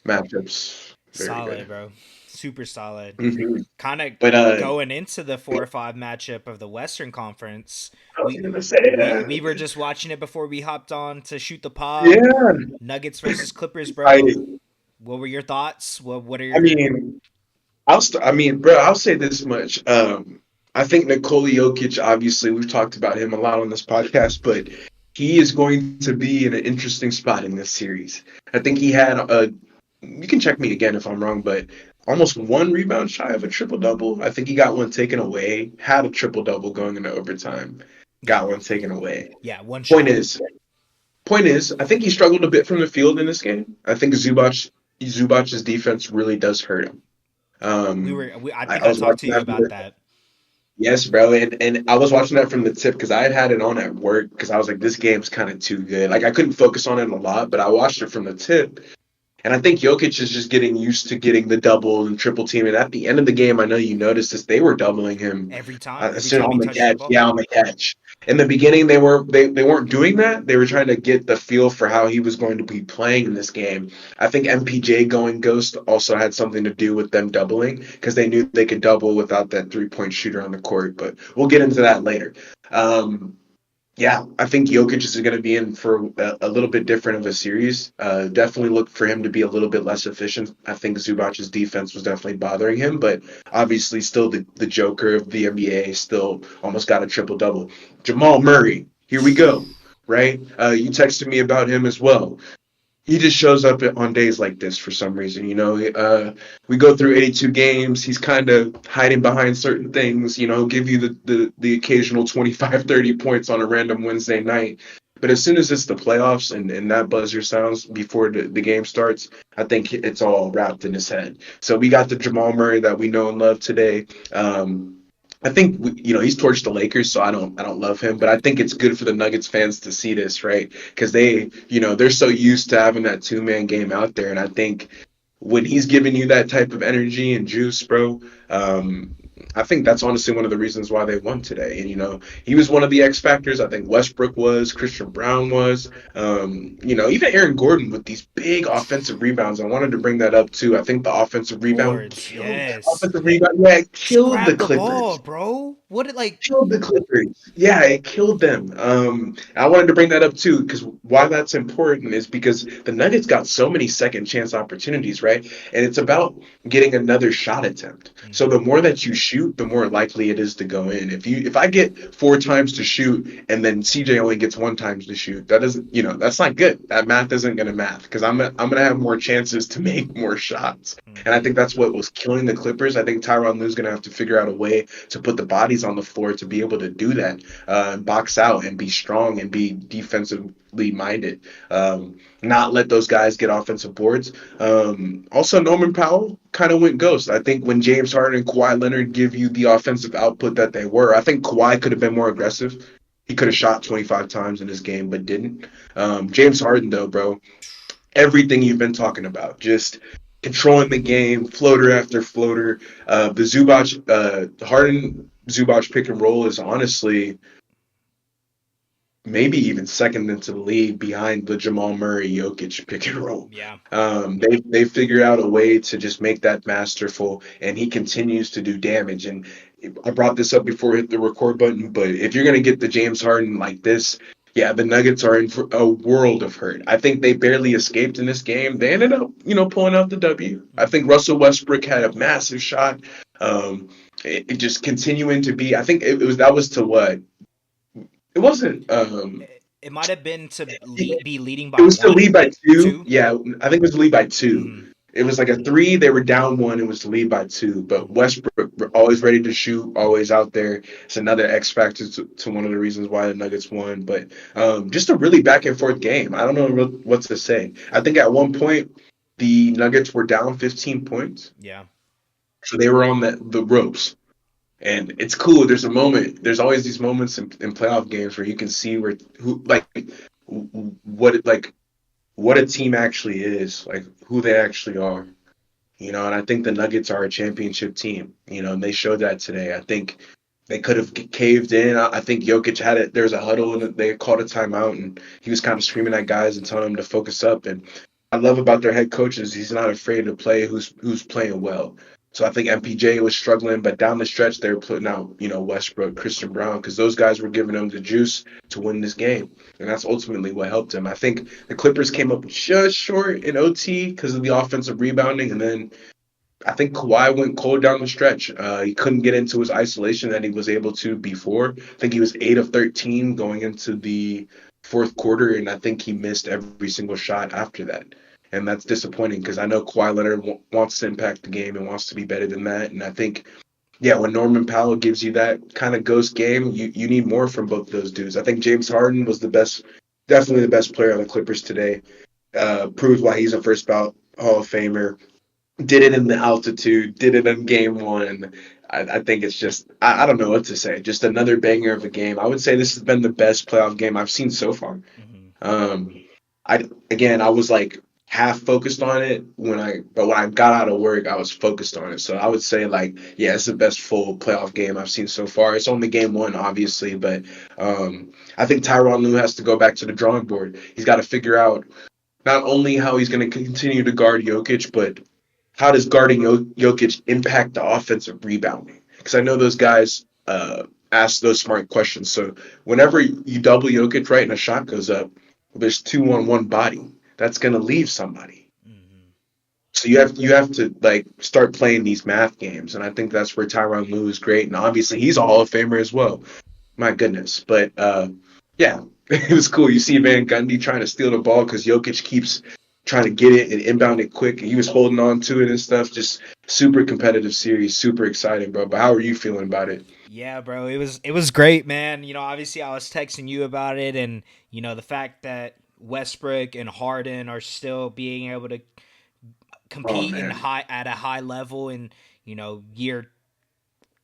matchups, very Solid, good. bro. Super solid. Hmm. Kind of But going into the 4 or 5 matchup of the Western Conference, I was we gonna say we were that. just watching it before we hopped on to shoot the pod. Yeah, Nuggets versus Clippers, I bro. What were your thoughts? What are I your mean I mean, bro, I'll say this much. I think Nikola Jokic, obviously, we've talked about him a lot on this podcast, but he is going to be in an interesting spot in this series. I think he had you can check me again if I'm wrong, but almost one rebound shy of a triple double. I think he got one taken away, had a triple double going into overtime, yeah got one taken away. yeah one Point shy. is, Point is, I think he struggled a bit from the field in this game. I think Zubac's defense really does hurt him. I think I I was talked to watching you that from about the that. yes, bro, and I was watching that from the tip because I had it on at work because I was like, this game's kind of too good. Like I couldn't focus on it a lot, but I watched it from the tip, and I think Jokic is just getting used to getting the double and triple team. And at the end of the game, I know you noticed this, they were doubling him as Every soon time he on the touched the catch. ball. Yeah, on the catch. In the beginning, they weren't doing that. They were trying to get the feel for how he was going to be playing in this game. I think MPJ going ghost also had something to do with them doubling because they knew they could double without that 3-point shooter on the court. But we'll get into that later. Um, yeah, I think Jokic is going to be in for a little bit different of a series. Definitely look for him to be a little bit less efficient. I think Zubac's defense was definitely bothering him, but obviously still the Joker of the NBA, still almost got a triple double. Jamal Murray, here we go. Right? You texted me about him as well. He just shows up on days like this for some reason. We go through 82 games. He's kind of hiding behind certain things. Give you the occasional 25, 30 points on a random Wednesday night. But as soon as it's the playoffs and that buzzer sounds before the game starts, I think it's all wrapped in his head. So we got the Jamal Murray that we know and love today. I think he's torched the Lakers, so I don't love him, but I think it's good for the Nuggets fans to see this, right? Because they're so used to having that 2-man game out there, and I think when he's giving you that type of energy and juice, bro, I think that's honestly one of the reasons why they won today. And he was one of the X factors. I think Westbrook was, Christian Brown was, even Aaron Gordon with these big offensive rebounds. I wanted to bring that up too. I think the Boards, yes. yeah, it Just killed the grab the ball, Clippers. bro. What it like? Killed the Clippers. Yeah, it killed them. I wanted to bring that up too, because why that's important is because the Nuggets got so many second chance opportunities, right? And it's about getting another shot attempt. So Hmm. the more that you shoot, the more likely it is to go in. If I get 4 times to shoot and then CJ only gets 1 time to shoot, that doesn't, that's not good. That math isn't gonna math because I'm gonna have more chances to make more shots. And I Hmm. think that's what was killing the Clippers. I think Tyronn Lue's gonna have to figure out a way to put the bodies on the floor to be able to do that, box out and be strong and be defensively minded. Not let those guys get offensive boards. Also, Norman Powell kind of went ghost. I think when James Harden and Kawhi Leonard give you the offensive output that they were, I think Kawhi could have been more aggressive. He could have shot 25 times in this game, but didn't. James Harden, though, bro, everything you've been talking about, just controlling the game, floater after floater. The Harden Zubac pick and roll is honestly maybe even second into the league behind the Jamal Murray Jokic pick and roll. Yeah. They figured out a way to just make that masterful, and he continues to do damage. And I brought this up before I hit the record button, but if you're gonna get the James Harden like this, yeah, the Nuggets are in for a world of hurt. I think they barely escaped in this game. They ended up, pulling out the W. I think Hmm. Russell Westbrook had a massive shot. Um, it just continuing to be. I think it was that was to what it wasn't. It might have been to be leading It by was to lead one, by two. two. Yeah, I think it was to lead by two. Mm-hmm. It was like a three. They were down one. It was to lead by two. But Mm-hmm. Westbrook always ready to shoot, always out there. It's another X factor to one of the reasons why the Nuggets won. But just a really back and forth game. I don't know what to say. I think at one point the Nuggets were down 15 points, Yeah. so they were on the ropes. And it's cool. There's a moment. There's always these moments in playoff games where you can see where who like like what a team actually is, like who they actually are. And I think the Nuggets are a championship team, and they showed that today. I think they could have caved in. I think Jokic had it. There was a huddle and they called a timeout, and he was kind of screaming at guys and telling them to focus up. And I love about their head coach is he's not afraid to play who's playing well. So I think MPJ was struggling, but down the stretch they were putting out, Westbrook, Christian Brown, because those guys were giving them the juice to win this game, and that's ultimately what helped them. I think the Clippers came up just short in OT because of the offensive rebounding, and then I think Kawhi went cold down the stretch. He couldn't get into his isolation that he was able to before. I think he was 8 of 13 going into the fourth quarter, and I think he missed every single shot after that. And that's disappointing because I know Kawhi Leonard wants to impact the game and wants to be better than that. And I think, yeah, when Norman Powell gives you that kind of ghost game, you need more from both those dudes. I think James Harden was the best, definitely the best player on the Clippers today. Proves why he's a first ballot Hall of Famer, did it in the altitude, did it in game one. I think it's just, I don't know what to say. Just another banger of a game. I would say this has been the best playoff game I've seen so far. Mm-hmm. Um, I was like half focused on it but when I got out of work, I was focused on it. So I would say like, yeah, it's the best full playoff game I've seen so far. It's only game one, obviously, but I think Tyronn Lue has to go back to the drawing board. He's got to figure out not only how he's going to continue to guard Jokic, but how does guarding Jokic impact the offensive rebounding? Because I know those guys ask those smart questions. So whenever you double Jokic right and a shot goes up, there's two on one body. That's going to leave somebody. Mm-hmm. So you have to like start playing these math games, and I think that's where Tyronn Lue is great, and obviously he's a Hall of Famer as well. My goodness, but yeah, it was cool. You see Van Gundy trying to steal the ball because Jokic keeps trying to get it and inbound it quick, and he was holding on to it and stuff. Just super competitive series, super exciting, bro. But how are you feeling about it? Yeah, bro, it was great, man. Obviously I was texting you about it, and the fact that Westbrook and Harden are still being able to Oh compete in man, high at a high level in year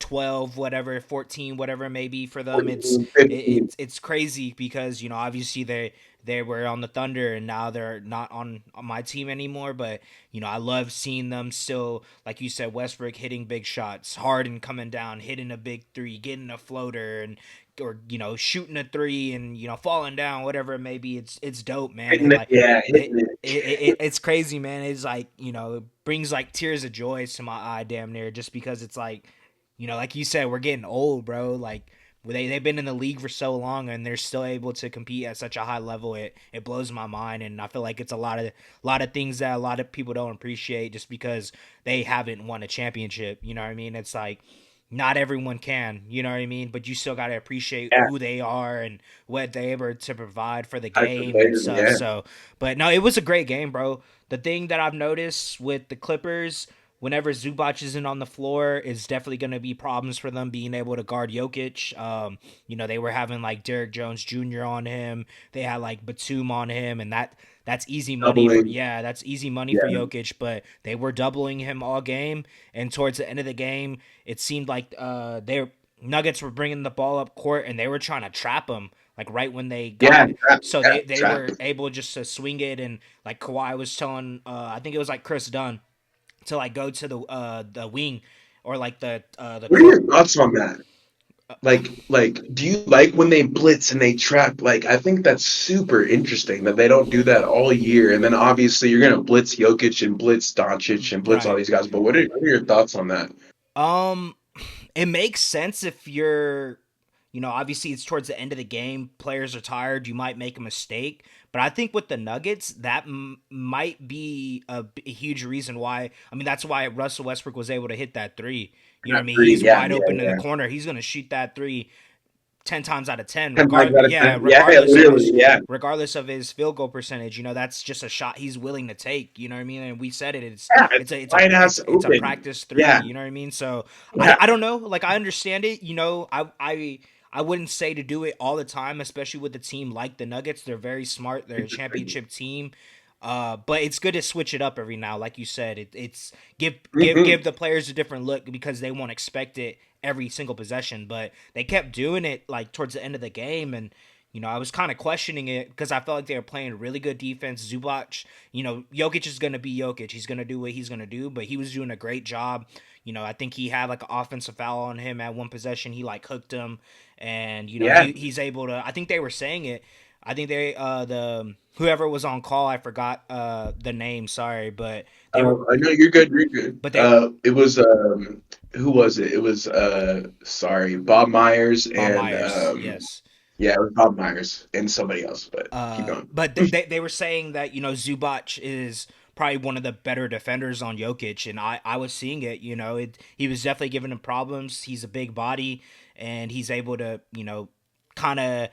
12, whatever, 14, whatever it may be for them. it's 14, it, 15. it's it's crazy because obviously they were on the Thunder and now they're not on my team anymore. But I love seeing them still, like you said, Westbrook hitting big shots, Harden coming down, hitting a big three, getting a floater, and or shooting a three and falling down, whatever it may be. It's dope, man. Hitting And it, like yeah, it, hitting it. it's crazy, man. It's like it brings like tears of joy to my eye, damn near, just because it's like like you said, we're getting old, bro. Like they've been in the league for so long and they're still able to compete at such a high level. It blows my mind, and I feel like it's a lot of things that a lot of people don't appreciate just because they haven't won a championship. You know what I mean? It's like not everyone can, you know what I mean? But you still got to appreciate Yeah, who they are and what they're able to provide for the type of game and player, stuff. yeah. So, but no, it was a great game, bro. The thing that I've noticed with the Clippers, whenever Zubac isn't on the floor, is definitely going to be problems for them being able to guard Jokic. They were having like Derek Jones Jr. on him. They had like Batum on him, and that's easy money for Doubling, yeah, that's easy money for yeah. Jokic. But they were doubling him all game, and towards the end of the game, it seemed like their Nuggets were bringing the ball up court and they were trying to trap him like right when they got Yeah, it. trap, So yeah, they trap. were able just to swing it, and like Kawhi was telling, I think it was like Chris Dunn to like go to the wing or like the What are court. your thoughts on that? Like, do you like when they blitz and they trap? Like, I think that's super interesting that they don't do that all year. And then obviously you're gonna blitz Jokic and blitz Doncic and blitz all Right. these guys. But what are your thoughts on that? Um, it makes sense if you're, obviously it's towards the end of the game, players are tired, you might make a mistake. But I think with the Nuggets, that might be a huge reason why. I mean, that's why Russell Westbrook was able to hit that three. You know what I That mean? three, He's yeah, wide yeah, open in the yeah. corner. He's gonna shoot that three 10 times out of 10, 10 times out of yeah, 10. Yeah, literally. Yeah. regardless of his field goal percentage, that's just a shot he's willing to take, you know what I mean? And we said it, Yeah, it's wide ass it's a open. practice 3, Yeah. you know what I mean? So Yeah. I don't know, like I understand it, I wouldn't say to do it all the time, especially with a team like the Nuggets. They're very smart. They're a championship team. But it's good to switch it up every now. Like you said, it's give Hmm. the players a different look because they won't expect it every single possession. But they kept doing it like towards the end of the game, and I was kind of questioning it because I felt like they were playing really good defense. Zubac, Jokic is gonna be Jokic. He's gonna do what he's gonna do, but he was doing a great job. I think he had like an offensive foul on him at one possession. He like hooked him, and Yeah. he's able to. I think they were saying it. I think they the whoever was on call. I forgot the name. Sorry, but they were. I know you're good. You're good. But they It was who was it? It was sorry, Bob Myers Bob and Myers. Yes. yeah, it was Bob Myers and somebody else. But keep going. But they were saying that Zubac is probably one of the better defenders on Jokic, and I was seeing it. He was definitely giving him problems. He's a big body, and he's able to kind of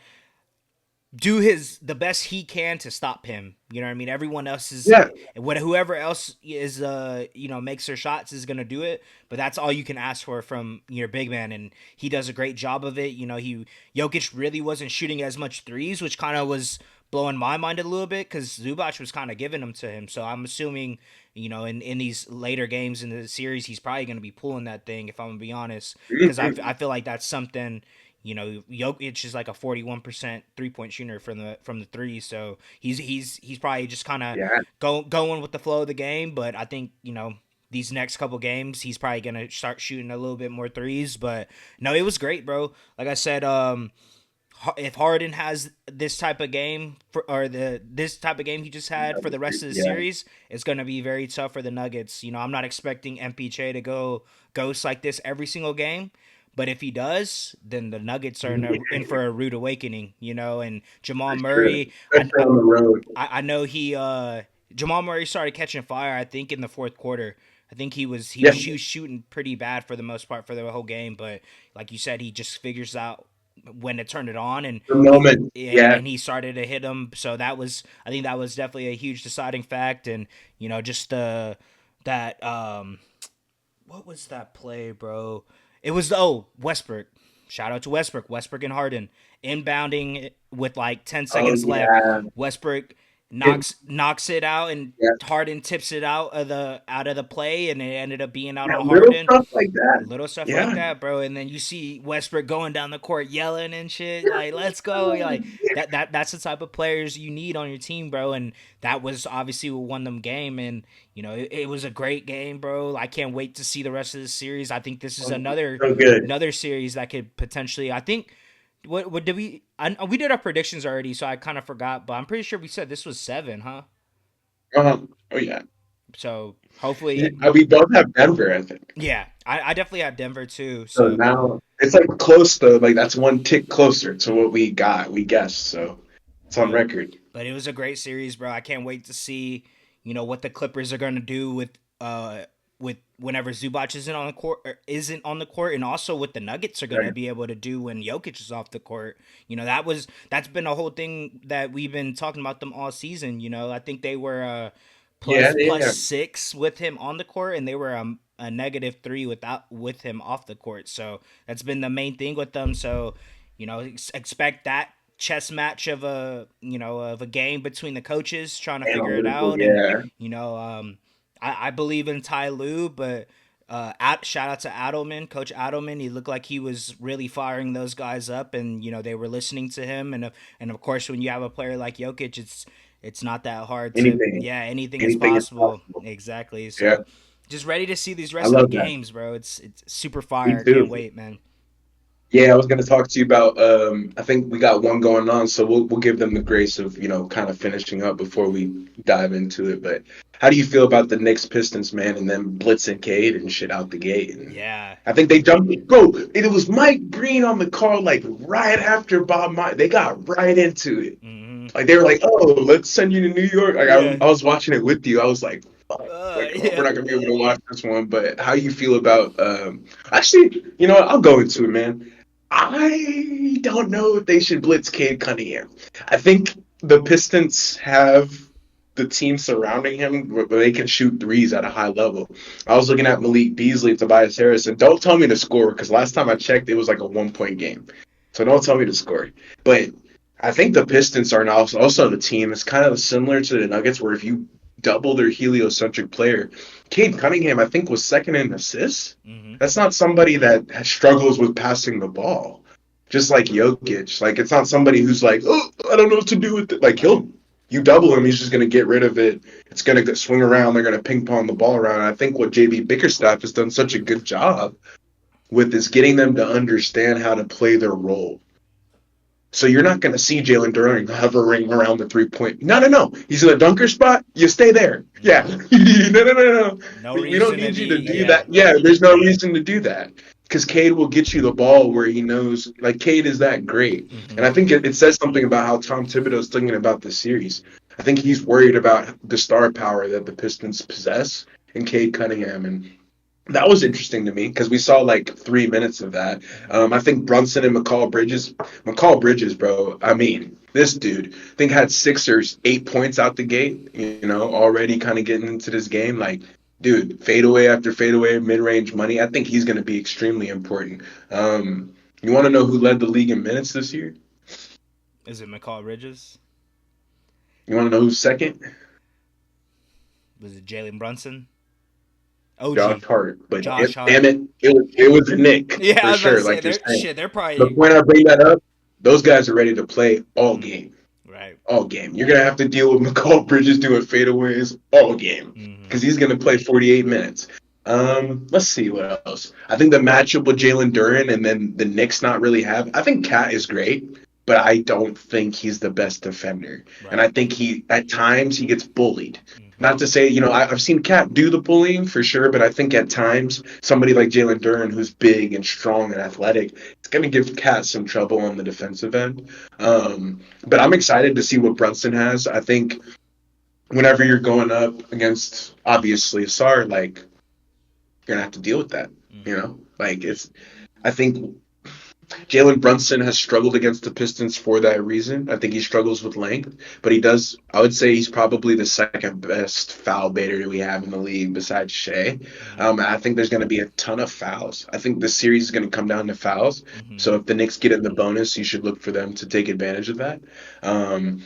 do the best he can to stop him. You know what I mean? Everyone else is Yeah. whoever else is makes their shots is gonna do it, but that's all you can ask for from your big man, and he does a great job of it. Jokic really wasn't shooting as much threes, which kind of was blowing my mind a little bit because Zubac was kind of giving them to him. So I'm assuming in these later games in the series he's probably gonna be pulling that thing if I'm gonna be honest because I feel like that's something. Jokic is like a 41% 3-point shooter from the three, so he's probably just kind of Yeah. going with the flow of the game. But I think these next couple games he's probably gonna start shooting a little bit more threes. But no, it was great, bro. Like I said, if Harden has this type of game this type of game he just had for the rest of the Yeah. series, it's gonna be very tough for the Nuggets. I'm not expecting MPJ to go ghost like this every single game. But if he does, then the Nuggets are in for a rude awakening, And Jamal For sure. Murray, Especially on the road. I know Jamal Murray started catching fire. I think in the fourth quarter, I think Yeah. he was shooting pretty bad for the most part for the whole game. But like you said, he just figures out when to turn it on, and The moment. Yeah. he started to hit him. So I think that was definitely a huge deciding fact, and just that what was that play, bro? It was Westbrook. Shout out to Westbrook. Westbrook and Harden inbounding with like 10 Oh seconds left. yeah. Westbrook It, knocks it out, and yeah. Harden tips it out of the play, and it ended up being out Yeah. on Little Harden. stuff like that. Little stuff like Yeah. that, bro. And then you see Westbrook going down the court yelling and shit, like "Let's go!" Like that's the type of players you need on your team, bro. And that was obviously what won them game. And it was a great game, bro. I can't wait to see the rest of the series. I think this is So good. another series that could potentially. I think what did we did our predictions already, so I kind of forgot. But I'm pretty sure we said this was 7, huh? Oh yeah. So Yeah. hopefully, We both have Denver, I think. yeah. I definitely had Denver too. So So now it's like close though. Like that's one tick closer to what we got. We guessed. So it's on but record. But it was a great series, bro. I can't wait to see, what the Clippers are going to do with whenever Zubac isn't on the court, and also what the Nuggets are going to Right. be able to do when Jokic is off the court. That's been a whole thing that we've been talking about them all season. I think they were Yeah. plus Yeah. 6 with him on the court, and they were a -3 with him off the court. So that's been the main thing with them. So expect that chess match of a game between the coaches trying to figure it Analytical. out. And Yeah. I believe in Ty Lue, but shout out to Adelman, Coach Adelman. He looked like he was really firing those guys up, and they were listening to him. And of course, when you have a player like Jokic, it's not that hard to, Anything. yeah, anything is Anything is possible. possible. Exactly. Yeah. So just ready to see these I rest of the love that. games, bro. It's super Me fire. Can't too. wait, man. Yeah, I was going to talk to you about. I think we got one going on, so we'll give them the grace of kind of finishing up before we dive into it. But how do you feel about the Knicks Pistons, man, and then blitzing Cade and shit out the gate? And Yeah. I think they jumped. Bro, it was Mike Green on the call like right after Bob Myers. They got right into it. Hmm. Like they were like, "Oh, let's send you to New York." Like Yeah. I was watching it with you. I was like, "Fuck, like we're Yeah. not gonna be able to watch this one." But how you feel about? Actually, you know what? I'll go into it, man. I don't know if they should blitz Cade Cunningham. I think the Pistons have the team surrounding him where they can shoot threes at a high level. I was looking at Malik Beasley and Tobias Harris, and don't tell me to score because last time I checked, it was like a 1 point game. So don't tell me to score. But I think the Pistons are now also the team. It's kind of similar to the Nuggets, where if you double their heliocentric player, Cade Cunningham, I think, was second in assists. Mm-hmm. That's not somebody that struggles with passing the ball. Just like Jokic. Like, it's not somebody who's like, oh, I don't know what to do with it. Like, you double him, he's just going to get rid of it. It's going to swing around. They're going to ping pong the ball around. And I think what JB Bickerstaff has done such a good job with is getting them to understand how to play their role. So you're not going to see Jalen Duren hovering around the 3 point. No, no, no. He's in a dunker spot. You stay there. Yeah. No, no, no, no. No We don't reason to need you to be. do Yeah. that. Yeah, there's no reason to do that. Because Cade will get you the ball where he knows, like, Cade is that great. Mm-hmm. And I think it says something about how Tom Thibodeau's thinking about this series. I think he's worried about the star power that the Pistons possess in Cade Cunningham. And that was interesting to me because we saw like 3 minutes of that. I think Brunson and McCall Bridges, bro. I mean, this dude, I think had 6 or 8 points out the gate. Already kind of getting into this game. Like, dude, fadeaway after fadeaway, mid-range money. I think he's going to be extremely important. You want to know who led the league in minutes this year? Is it McCall Bridges? You want to know who's second? Was it Jalen Brunson? Josh OG. Hart. But Josh damn Hart. it was a Nick Yeah, I for was about to sure. say Like you're they're saying. shit. They're The probably point I bring that up, those guys are ready to play all game. right. All game. You're gonna have to deal with McCall Bridges doing fadeaways all game Mm-hmm. because he's gonna play 48 minutes. Let's see what else. I think the matchup with Jalen Duren and then the Knicks not really have. I think Cat is great, but I don't think he's the best defender, and Right. I think he at times he gets bullied. Mm-hmm. Not to say, I've seen Cat do the bullying for sure, but I think at times somebody like Jalen Duren, who's big and strong and athletic, it's going to give Cat some trouble on the defensive end. But I'm excited to see what Brunson has. I think whenever you're going up against, obviously, Sar, like, you're going to have to deal with that, Mm-hmm. Like, I think Jalen Brunson has struggled against the Pistons for that reason. I think he struggles with length, but he does. I would say he's probably the second best foul baiter we have in the league besides Shea. Mm-hmm. I think there's going to be a ton of fouls. I think this series is going to come down to fouls. Mm-hmm. So if the Knicks get in the bonus, you should look for them to take advantage of that. Um,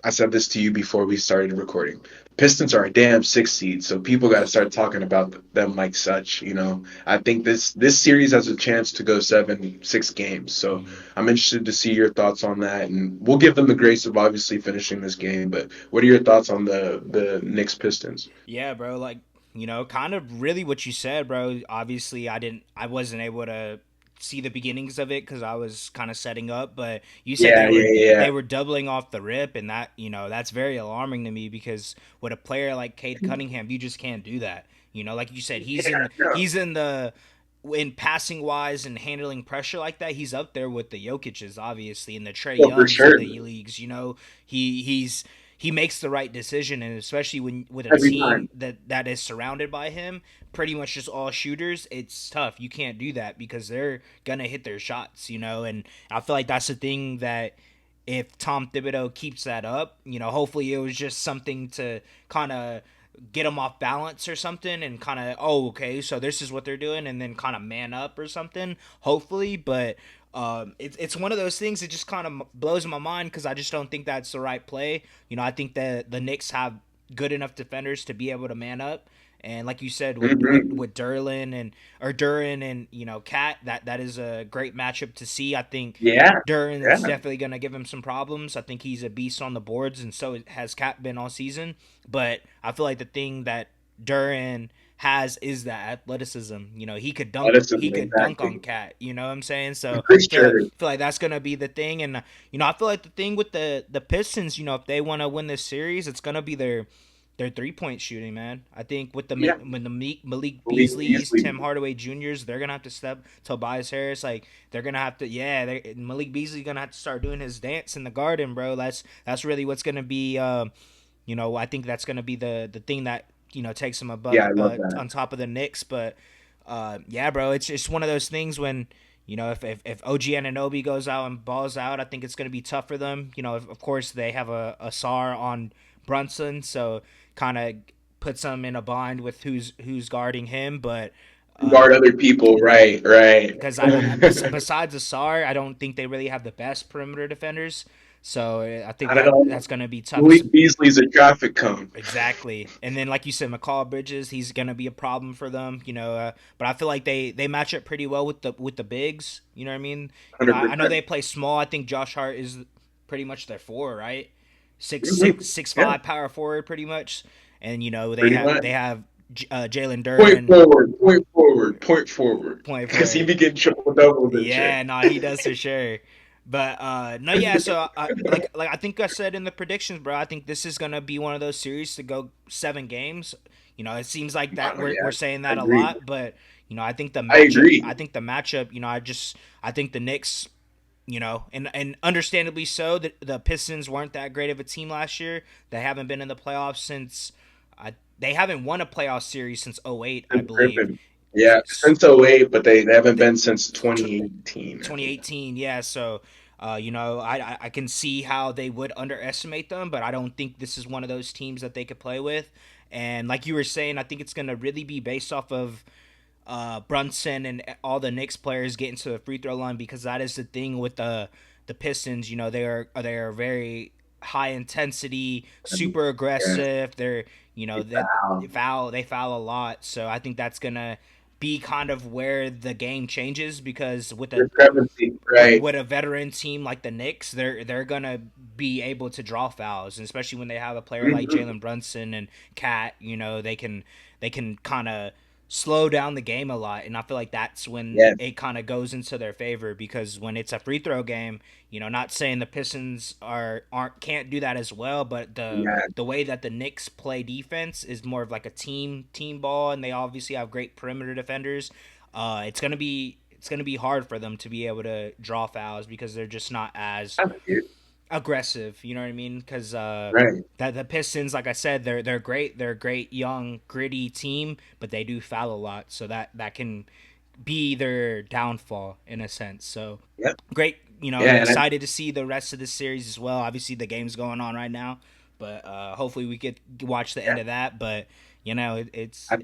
I said this to you before we started recording. Pistons are a damn 6 seed, so people got to start talking about them like such. I think this series has a chance to go 7-6 games. So Mm-hmm. I'm interested to see your thoughts on that, and we'll give them the grace of obviously finishing this game. But what are your thoughts on the Knicks Pistons? Yeah, bro. Like, kind of really what you said, bro. Obviously, I wasn't able to see the beginnings of it because I was kind of setting up. But you said Yeah, yeah, yeah. they were doubling off the rip, and that that's very alarming to me because with a player like Cade Cunningham, you just can't do that. Like you said, Yeah, no. he's in the in passing wise and handling pressure like that, he's up there with the Jokic's, obviously, and the Trey Well, for Youngs of sure. the leagues. He makes the right decision, and especially when with a Every team time. that is surrounded by him, pretty much just all shooters, it's tough. You can't do that because they're gonna hit their shots, and I feel like that's the thing that if Tom Thibodeau keeps that up, hopefully it was just something to kind of get them off balance or something and kind of, oh, okay, so this is what they're doing, and then kind of man up or something, hopefully. But it's one of those things that just kind of blows my mind because I just don't think that's the right play. I think that the Knicks have good enough defenders to be able to man up. And like you said, Hmm. with Duran and Cat, that is a great matchup to see. I think Yeah, Duran is yeah. definitely going to give him some problems. I think he's a beast on the boards, and so has Cat been all season. But I feel like the thing that Duran has is that athleticism. He Athleticism, could dunk on exactly. Cat. You know what I'm saying? So For feel like sure. feel like that's gonna be the thing. And I feel like the thing with the Pistons, if they want to win this series, it's gonna be their 3 point shooting, man. I think with Yeah. Malik Malik Beasley's, Beasley. Tim Hardaway Juniors, they're gonna have to step. Tobias Harris, like they're gonna have to. Yeah, Malik Beasley's gonna have to start doing his dance in the garden, bro. That's really what's gonna be. I think that's gonna be the thing that takes him above Yeah, I love that. on top of the Knicks. But yeah, bro, it's just one of those things when If OG Ananobi goes out and balls out, I think it's going to be tough for them. Of course they have a SAR on Brunson, so kind of puts them in a bind with who's guarding him. But Guard other people, right, right, right. because besides Asar, I don't think they really have the best perimeter defenders. So I think Not at all. that's going to be tough. Malik Beasley's a traffic cone. Exactly, and then like you said, McCall Bridges, he's gonna be a problem for them, But I feel like they match up pretty well with the bigs. You know what I mean? I know 100%. they play small. I think Josh Hart is pretty much their four, right? Six Mhm. six six Yeah, five power forward, pretty much. And they pretty have much. they have Jalen Point Duran forward, point forward, point forward. point Because he forward. be getting triple doubles and shit. Yeah, no, he does for sure. But no, yeah. So like I think I said in the predictions, bro. I think this is gonna be one of those series to go 7 games. It seems like that Oh, we're yeah, saying I that a agree. lot, but I think the I matchup. agree. I think the matchup. I think the Knicks. And understandably so. The Pistons weren't that great of a team last year. They haven't been in the playoffs since. They haven't won a playoff series since '08, I And believe. Griffin. Yeah, since '08, but they haven't They, been since 2018, I think. 2018, yeah. So, I can see how they would underestimate them, but I don't think this is one of those teams that they could play with. And like you were saying, I think it's going to really be based off of Brunson and all the Knicks players getting to the free throw line, because that is the thing with the Pistons. They are very high intensity, super Yeah. aggressive. They're that Wow. they foul a lot. So I think that's gonna be kind of where the game changes, because Discrepancy, with right? with a veteran team like the Knicks, they're gonna be able to draw fouls, and especially when they have a player like Mhm. Jalen Brunson and Cat. They can kind of slow down the game a lot, and I feel like that's when Yes. it kind of goes into their favor, because when it's a free throw game, not saying the Pistons aren't can't do that as well, but the Yeah. the way that the Knicks play defense is more of like a team ball, and they obviously have great perimeter defenders. It's gonna be hard for them to be able to draw fouls, because they're just not as I get aggressive. You know what I mean? Because right. that the Pistons, like I said, they're great. They're a great young gritty team, but they do foul a lot, so that can be their downfall in a sense. So Yep. great. Yeah, and Excited to see the rest of this series as well. Obviously, the game's going on right now, but hopefully we could watch the end yeah, of that. But it's I,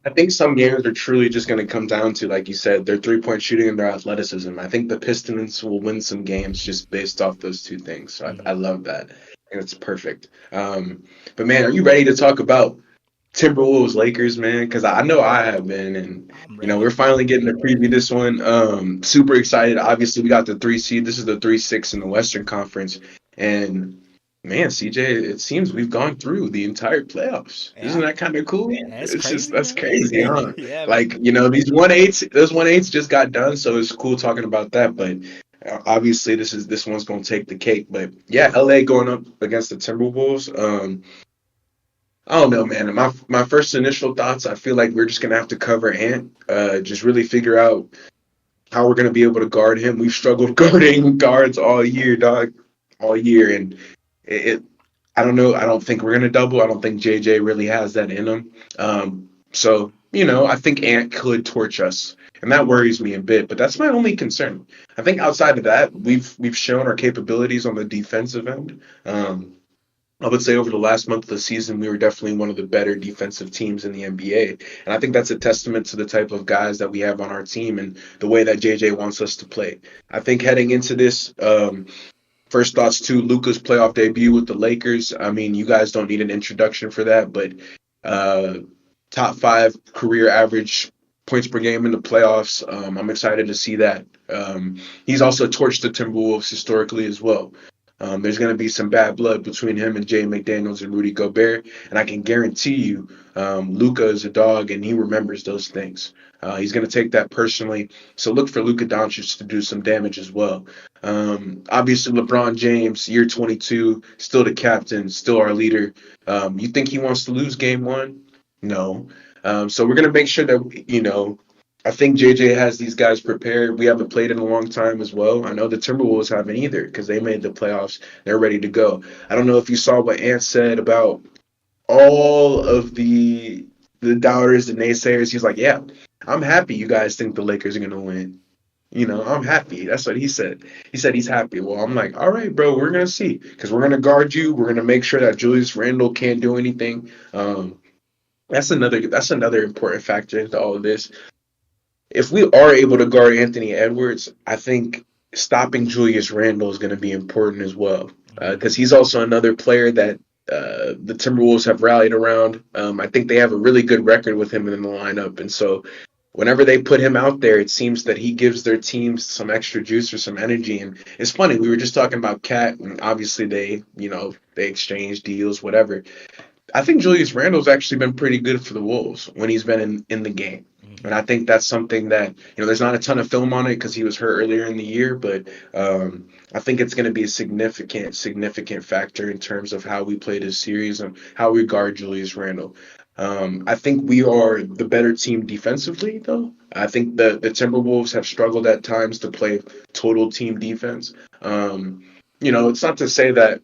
I think some games are truly just going to come down to, like you said, their 3-point shooting and their athleticism. I think the Pistons will win some games just based off those two things. So I mhm. love that. And it's perfect. But man, are you ready to talk about Timberwolves Lakers, man? Because I know I have been, and I'm we're ready. finally getting to preview this one. Super excited. Obviously, we got the 3 seed. This is the 3-6 in the Western Conference, and man, CJ, it seems we've gone through the entire playoffs. Isn't Yeah, that kind of cool? that's It's just crazy, that's man. crazy, huh? Yeah, Like these 1-8s, those 1-8s just got done, so it's cool talking about that. But obviously, this one's gonna take the cake. But yeah, LA going up against the Timberwolves. I don't know, man. My first initial thoughts, I feel like we're just gonna have to cover Ant. Just really figure out how we're gonna be able to guard him. We've struggled guarding guards all year, dog, all year, and it I don't know. I don't think we're gonna double. I don't think JJ really has that in him. So I think Ant could torch us, and that worries me a bit. But that's my only concern. I think outside of that, we've shown our capabilities on the defensive end. I would say over the last month of the season, we were definitely one of the better defensive teams in the NBA. And I think that's a testament to the type of guys that we have on our team and the way that JJ wants us to play. I think heading into this, first thoughts to Luka's playoff debut with the Lakers. I mean, you guys don't need an introduction for that, but uh, top 5 career average points per game in the playoffs. I'm excited to see that. He's also torched the Timberwolves historically as well. There's going to be some bad blood between him and Jay McDaniels and Rudy Gobert, and I can guarantee you, Luka is a dog and he remembers those things. He's going to take that personally. So look for Luka Doncic to do some damage as well. Obviously, LeBron James, year 22, still the captain, still our leader. You think he wants to lose game one? No. So we're going to make sure that, I think JJ has these guys prepared. We haven't played in a long time as well. I know the Timberwolves haven't either because they made the playoffs. They're ready to go. I don't know if you saw what Ant said about all of the doubters, the naysayers. He's like, yeah, I'm happy you guys think the Lakers are going to win. I'm happy. That's what he said. He said he's happy. Well, I'm like, all right, bro, we're gonna see because we're gonna guard you. We're gonna make sure that Julius Randle can't do anything. That's another important factor into all of this. If we are able to guard Anthony Edwards, I think stopping Julius Randle is going to be important as well Hmm. because he's also another player that the Timberwolves have rallied around. I think they have a really good record with him in the lineup, and so whenever they put him out there, it seems that he gives their teams some extra juice or some energy. And it's funny, we were just talking about Cat, and obviously they exchange deals, whatever. I think Julius Randle's actually been pretty good for the Wolves when he's been in the game. And Hmm. I think that's something that, there's not a ton of film on it because he was hurt earlier in the year, but I think it's going to be a significant, significant factor in terms of how we play this series and how we guard Julius Randle. I think we are the better team defensively, though. I think the Timberwolves have struggled at times to play total team defense. It's not to say that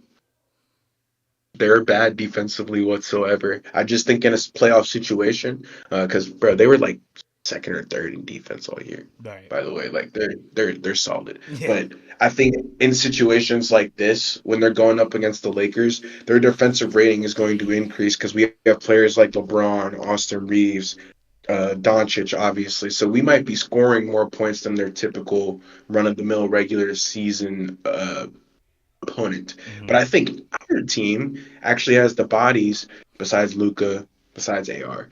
they're bad defensively whatsoever. I just think in a playoff situation, because bro, they were like second or third in defense all year. Right. By the way, like they're solid. Yeah. But I think in situations like this, when they're going up against the Lakers, their defensive rating is going to increase because we have players like LeBron, Austin Reeves, Doncic, obviously. So we might be scoring more points than their typical run of the mill regular season opponent. But Hmm. I think our team actually has the bodies, besides Luca, besides AR,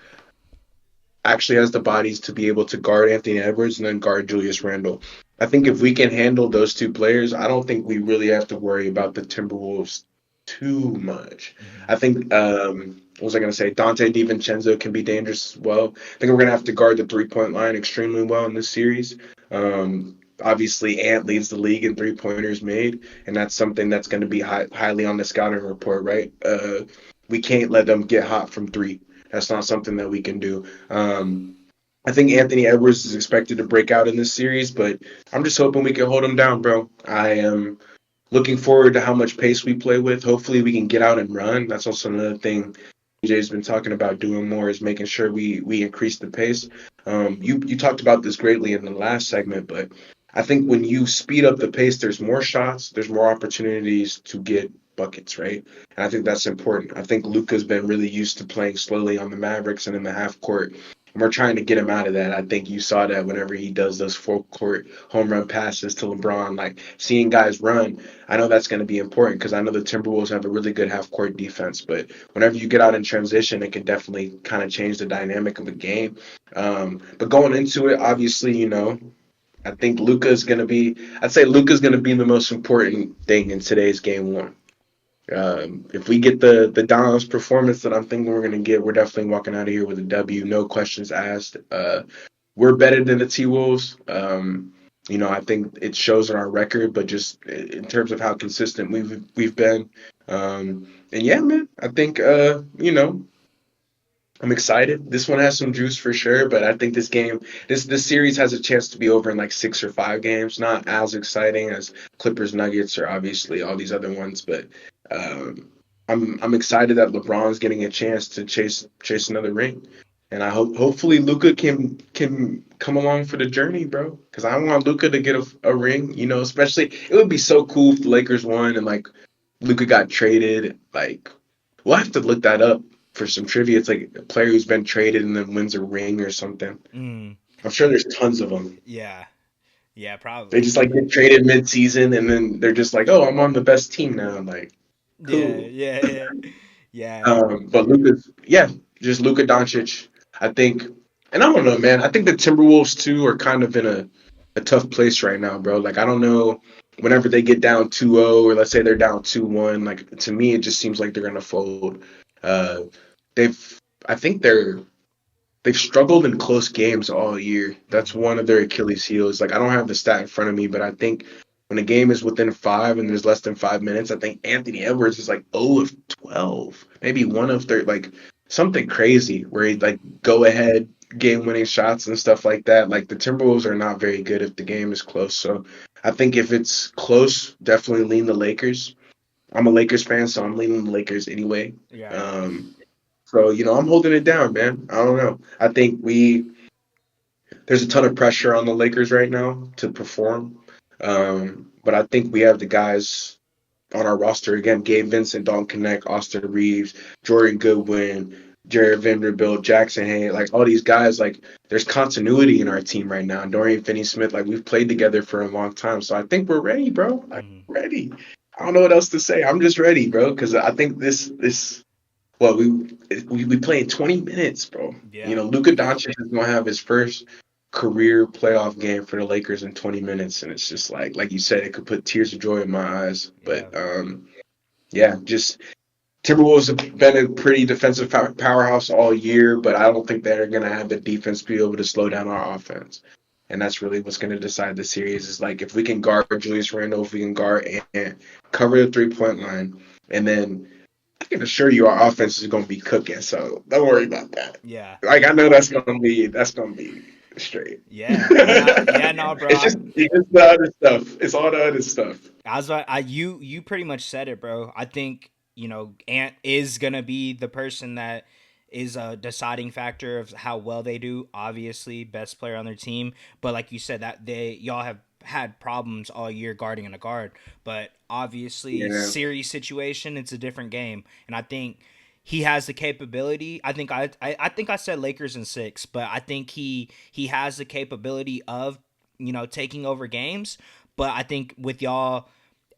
actually has the bodies to be able to guard Anthony Edwards and then guard Julius Randle. I think if we can handle those two players, I don't think we really have to worry about the Timberwolves too much. Hmm. I think what was I going to say? Dante DiVincenzo can be dangerous as well. I think we're going to have to guard the 3-point line extremely well in this series. Obviously, Ant leads the league in 3-pointers made, and that's something that's going to be highly on the scouting report, right? We can't let them get hot from three. That's not something that we can do. I think Anthony Edwards is expected to break out in this series, but I'm just hoping we can hold him down, bro. I am looking forward to how much pace we play with. Hopefully, we can get out and run. That's also another thing DJ's been talking about doing more is making sure we increase the pace. You talked about this greatly in the last segment, but I think when you speed up the pace, there's more shots, there's more opportunities to get buckets, right? And I think that's important. I think Luka's been really used to playing slowly on the Mavericks and in the half court. And we're trying to get him out of that. I think you saw that whenever he does those full court home run passes to LeBron, like seeing guys run. I know that's going to be important because I know the Timberwolves have a really good half court defense, but whenever you get out in transition, it can definitely kind of change the dynamic of a game. But going into it, obviously, I think I'd say Luka's going to be the most important thing in today's game one. If we get the Don's performance that I'm thinking we're going to get, we're definitely walking out of here with a W, no questions asked. We're better than the T Wolves. I think it shows in our record, but just in terms of how consistent we've been. And yeah, man, I think I'm excited. This one has some juice for sure, but I think this series has a chance to be over in like 6 or 5 games. Not as exciting as Clippers Nuggets or obviously all these other ones, but um, I'm excited that LeBron's getting a chance to chase another ring, and I hopefully Luca can come along for the journey, bro. Because I want Luca to get a ring. Especially it would be so cool if the Lakers won and like Luca got traded. Like we'll have to look that up for some trivia. It's like a player who's been traded and then wins a ring or something. Mm. I'm sure there's tons of them. Yeah. Yeah, They probably. just like get traded mid-season and then they're just like, oh, I'm on the best team now. I'm like, Yeah, cool. yeah, yeah. Yeah. But yeah, just Luka Doncic. I think, and I don't know, man. I think the Timberwolves too are kind of in a tough place right now, bro. Like I don't know. Whenever they get down 2-0, or let's say they're down 2-1, like to me it just seems like they're gonna fold. Uh, they've, I think they've struggled in close games all year. That's Hmm. one of their Achilles heels. Like I don't have the stat in front of me, but I think when a game is within five and there's less than 5 minutes, I think Anthony Edwards is like 0 of 12, maybe 1 of 30, like something crazy where he like go ahead game winning shots and stuff like that. Like the Timberwolves are not very good if the game is close. So I think if it's close, definitely lean the Lakers. I'm a Lakers fan, so I'm leaning the Lakers anyway. Right. Um, so I'm holding it down, man. I don't know. I think there's a ton of pressure on the Lakers right now to perform. But I think we have the guys on our roster again: Gabe Vincent, Dalton Connect, Austin Reeves, Jordan Goodwin, Jared Vanderbilt, Jackson Hay, like all these guys. Like there's continuity in our team right now. Dorian Finney-Smith, like we've played together for a long time, so I think we're ready, bro. Like Mhm. ready. I don't know what else to say. I'm just ready, bro, because I think this well, we played 20 minutes, bro. You Yeah. know, Luka Doncic is gonna have his first career playoff game for the Lakers in 20 minutes, and it's just like you said, it could put tears of joy in my eyes. Yeah. But yeah, just Timberwolves have been a pretty defensive powerhouse all year, but I don't think they're gonna have the defense be able to slow down our offense. And that's really what's going to decide the series. Is like if we can guard Julius Randle, if we can guard and cover the 3-point line, and then I can assure you our offense is going to be cooking, so don't worry about that. Yeah. Like I know that's going to be straight. Yeah. Yeah, no, bro. It's the other stuff. It's all the other stuff. I was like, you pretty much said it, bro. I think Ant is gonna be the person that is a deciding factor of how well they do. Obviously, best player on their team, but like you said, that y'all have had problems all year guarding in a guard. But obviously, Yeah, series situation, it's a different game, and I think he has the capability. I think I said Lakers in six, but I think he has the capability of taking over games. But I think with y'all,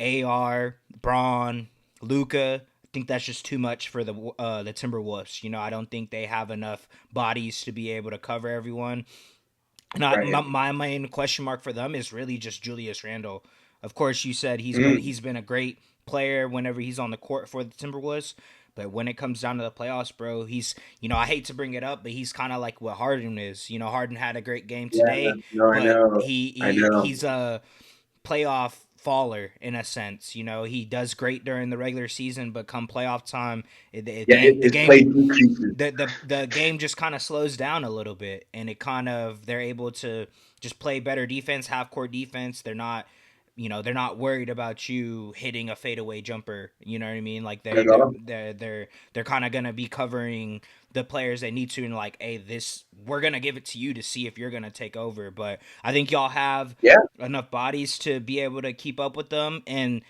AR, Braun, Luca, I think that's just too much for the Timberwolves. I don't think they have enough bodies to be able to cover everyone. And right. my main question mark for them is really just Julius Randle. Of course, you said Mm, he's been a great player whenever he's on the court for the Timberwolves. But when it comes down to the playoffs, bro, he's I hate to bring it up, but he's kind of like what Harden is. Harden had a great game yeah, today, no, I but know. I know. he's a playoff faller in a sense. He does great during the regular season, but come playoff time, Yeah, the his game play decreases. the game just kind of slows down a little bit, and they're able to just play better defense, half court defense. They're not worried about you hitting a fadeaway jumper. You know what I mean? Like I know. they're kind of gonna be covering the players they need to, and like, hey, this we're gonna give it to you to see if you're gonna take over. But I think y'all have Yeah, enough bodies to be able to keep up with them, and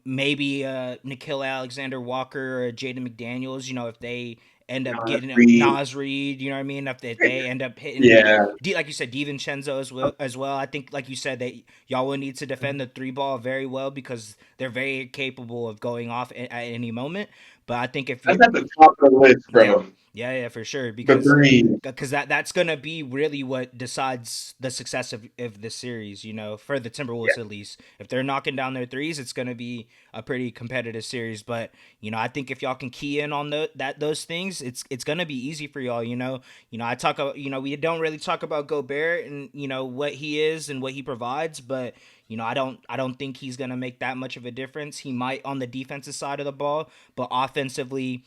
maybe Nikhil Alexander Walker or Jaden McDaniels. If they end up no, getting Reed. Nas Reed, you know what I mean? If they end up hitting, Yeah, Like you said, DiVincenzo as well. I think, like you said, that y'all will need to defend the three ball very well because they're very capable of going off at any moment. But I think if that's you, at the top of the list, yeah, bro. yeah, for sure, The three. because that's gonna be really what decides the success of this series. For the Yeah, Timberwolves at least, if they're knocking down their threes, it's gonna be a pretty competitive series. But I think if y'all can key in on those things, it's gonna be easy for y'all. I talk about we don't really talk about Gobert and what he is and what he provides, but I don't think he's gonna make that much of a difference. He might on the defensive side of the ball, but offensively,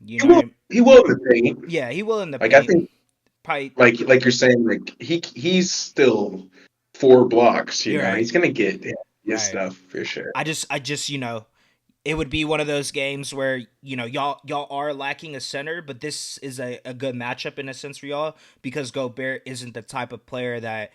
you he know what will. I mean? He will in the paint. Yeah, he will in the Like I paint. think, Probably. like you're saying, like he's still 4 blocks. You're right. He's gonna get his Right. stuff for sure. I just it would be one of those games where y'all are lacking a center, but this is a good matchup in a sense for y'all because Gobert isn't the type of player that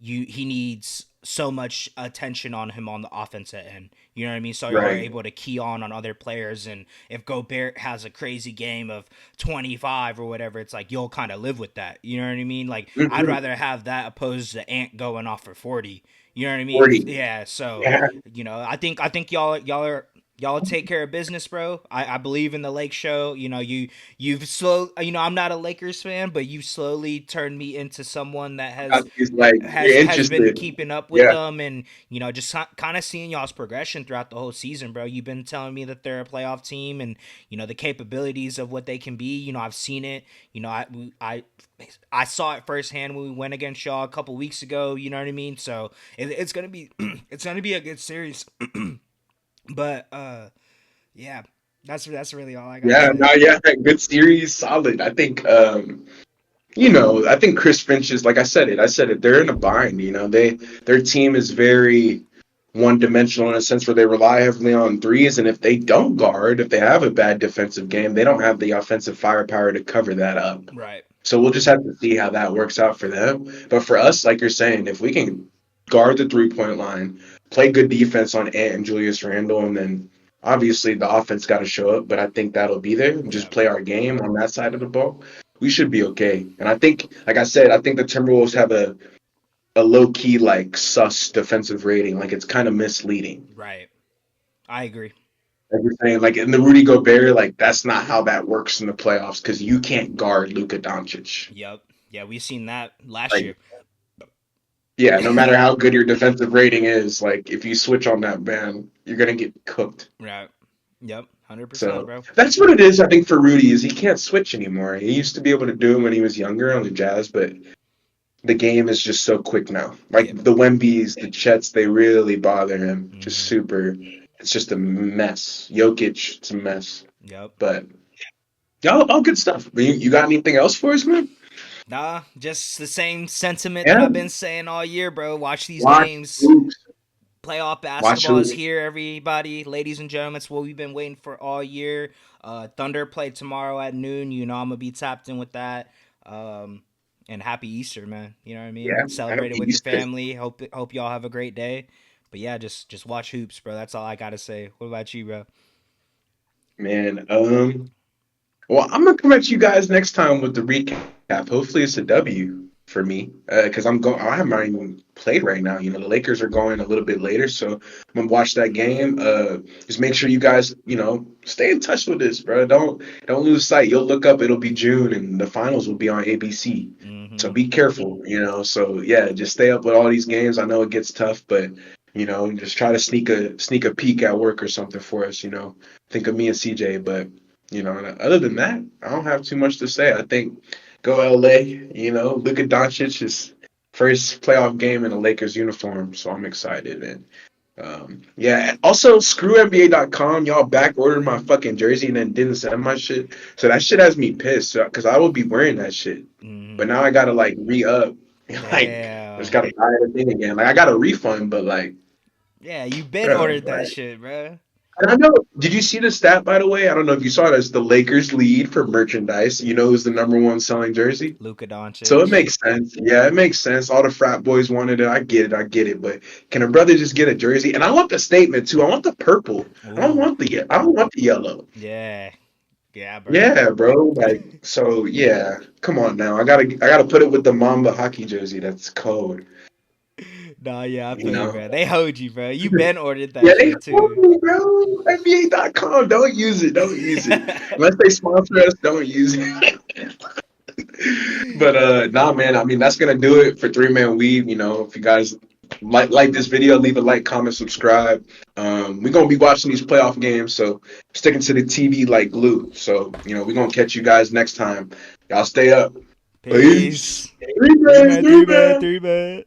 he needs so much attention on him on the offensive end. You know what I mean? So y'all are Right. able to key on other players, and if Gobert has a crazy game of 25 or whatever, it's like you'll kind of live with that. You know what I mean? Like I'd Mm-hmm. rather have that opposed to Ant going off for 40. You know what I mean? 40. Yeah. So Yeah. I think y'all take care of business, bro. I believe in the Lake Show. You've slow. I'm not a Lakers fan, but you slowly turned me into someone that He's like you're has been interested. keeping up with Yeah. them, and just kind of seeing y'all's progression throughout the whole season, bro. You've been telling me that they're a playoff team, and the capabilities of what they can be. I've seen it. I saw it firsthand when we went against y'all a couple weeks ago. You know what I mean? So it's gonna be it's gonna be a good series. But yeah, that's really all I gotta Yeah. say. No. Yeah. Good series. Solid. I think. I think Chris Finch is like I said it. I said it. They're in a bind. Their team is very one dimensional in a sense where they rely heavily on threes, and if they don't guard, if they have a bad defensive game, they don't have the offensive firepower to cover that up. Right. So we'll just have to see how that works out for them. But for us, like you're saying, if we can guard the 3-point line, play good defense on Ant and Julius Randle, and then obviously the offense got to show up, but I think that'll be there. Yeah. Just play our game on that side of the ball. We should be okay. And I think, like I said, I think the Timberwolves have a low key, like, sus defensive rating. Like, it's kind of misleading. Right. I agree. Like you're saying, like in the Rudy Gobert, like that's not how that works in the playoffs because you can't guard Luka Doncic. Yep. Yeah, we've seen that last Like, year. yeah, no matter how good your defensive rating is, like if you switch on that man, you're gonna get cooked. Right. Yep. 100%, So bro. that's what it is. I think for Rudy is he can't switch anymore. He used to be able to do it when he was younger on the Jazz, but the game is just so quick now. Like Yeah. the Wembys, the Chets, they really bother him. Just Hmm. super. It's just a mess. Jokic, it's a mess. Yep. But yeah, all good stuff. But you got anything else for us, man? Nah, just the same sentiment that Yeah. I've been saying all year, bro. Watch these Watch games. hoops. Playoff Watch basketball is hoops. here, everybody. Ladies and gentlemen, it's what we've been waiting for all year. Thunder play tomorrow at noon. You know I'm gonna be tapped in with that. Um, and happy Easter, man. You know what I mean? Yeah. Celebrate it Happy with your Easter. family. Hope y'all have a great day. But yeah, just watch hoops, bro. That's all I gotta say. What about you, bro? Man. Well, I'm gonna come at you guys next time with the recap. Hopefully, it's a W for me because I'm going. I haven't even played right now. You know, the Lakers are going a little bit later, so I'm gonna watch that game. Just make sure you guys, stay in touch with this, bro. Don't lose sight. You'll look up. It'll be June, and the finals will be on ABC. So Mm-hmm. be careful. So yeah, just stay up with all these games. I know it gets tough, but just try to sneak a peek at work or something for us. Think of me and CJ, but. Other than that, I don't have too much to say. I think go LA. Luka Doncic's first playoff game in a Lakers uniform, so I'm excited. And yeah, also screw NBA.com. Y'all back ordered my fucking jersey and then didn't send my shit. So that shit has me pissed because I would be wearing that shit. But Mm-hmm. now I gotta like re up. Like, I just Damn. gotta buy the thing again. Like, I got a refund, but like, Yeah, you been bro, ordered that like, shit, bro. and I know. Did you see the stat, by the way? I don't know if you saw it. As the Lakers lead for merchandise. Who's the number one selling jersey? Luka So it Doncic. makes sense. Yeah, it makes sense. All the frat boys wanted it. I get it. I get it. But can a brother just get a jersey? And I want the statement too. I want the purple. Ooh. I don't want the yellow. Yeah. Yeah, bro. Yeah, bro. Like, so yeah. Come on now. I gotta put it with the Mamba hockey jersey. That's cold. Nah, yeah, I You feel you, know. bro. They hold you, bro. You been ordered Yeah, that they shit told too. me, bro. NBA.com. Don't use it. Don't use it. Unless they sponsor us, don't use it. But nah, man. I mean, that's gonna do it for Three Man Weave. If you guys like this video, leave a like, comment, subscribe. We're gonna be watching these playoff games, so sticking to the TV like glue. So we're gonna catch you guys next time. Y'all stay up. Peace. Peace. Three Three man, man, three three man, man. three man.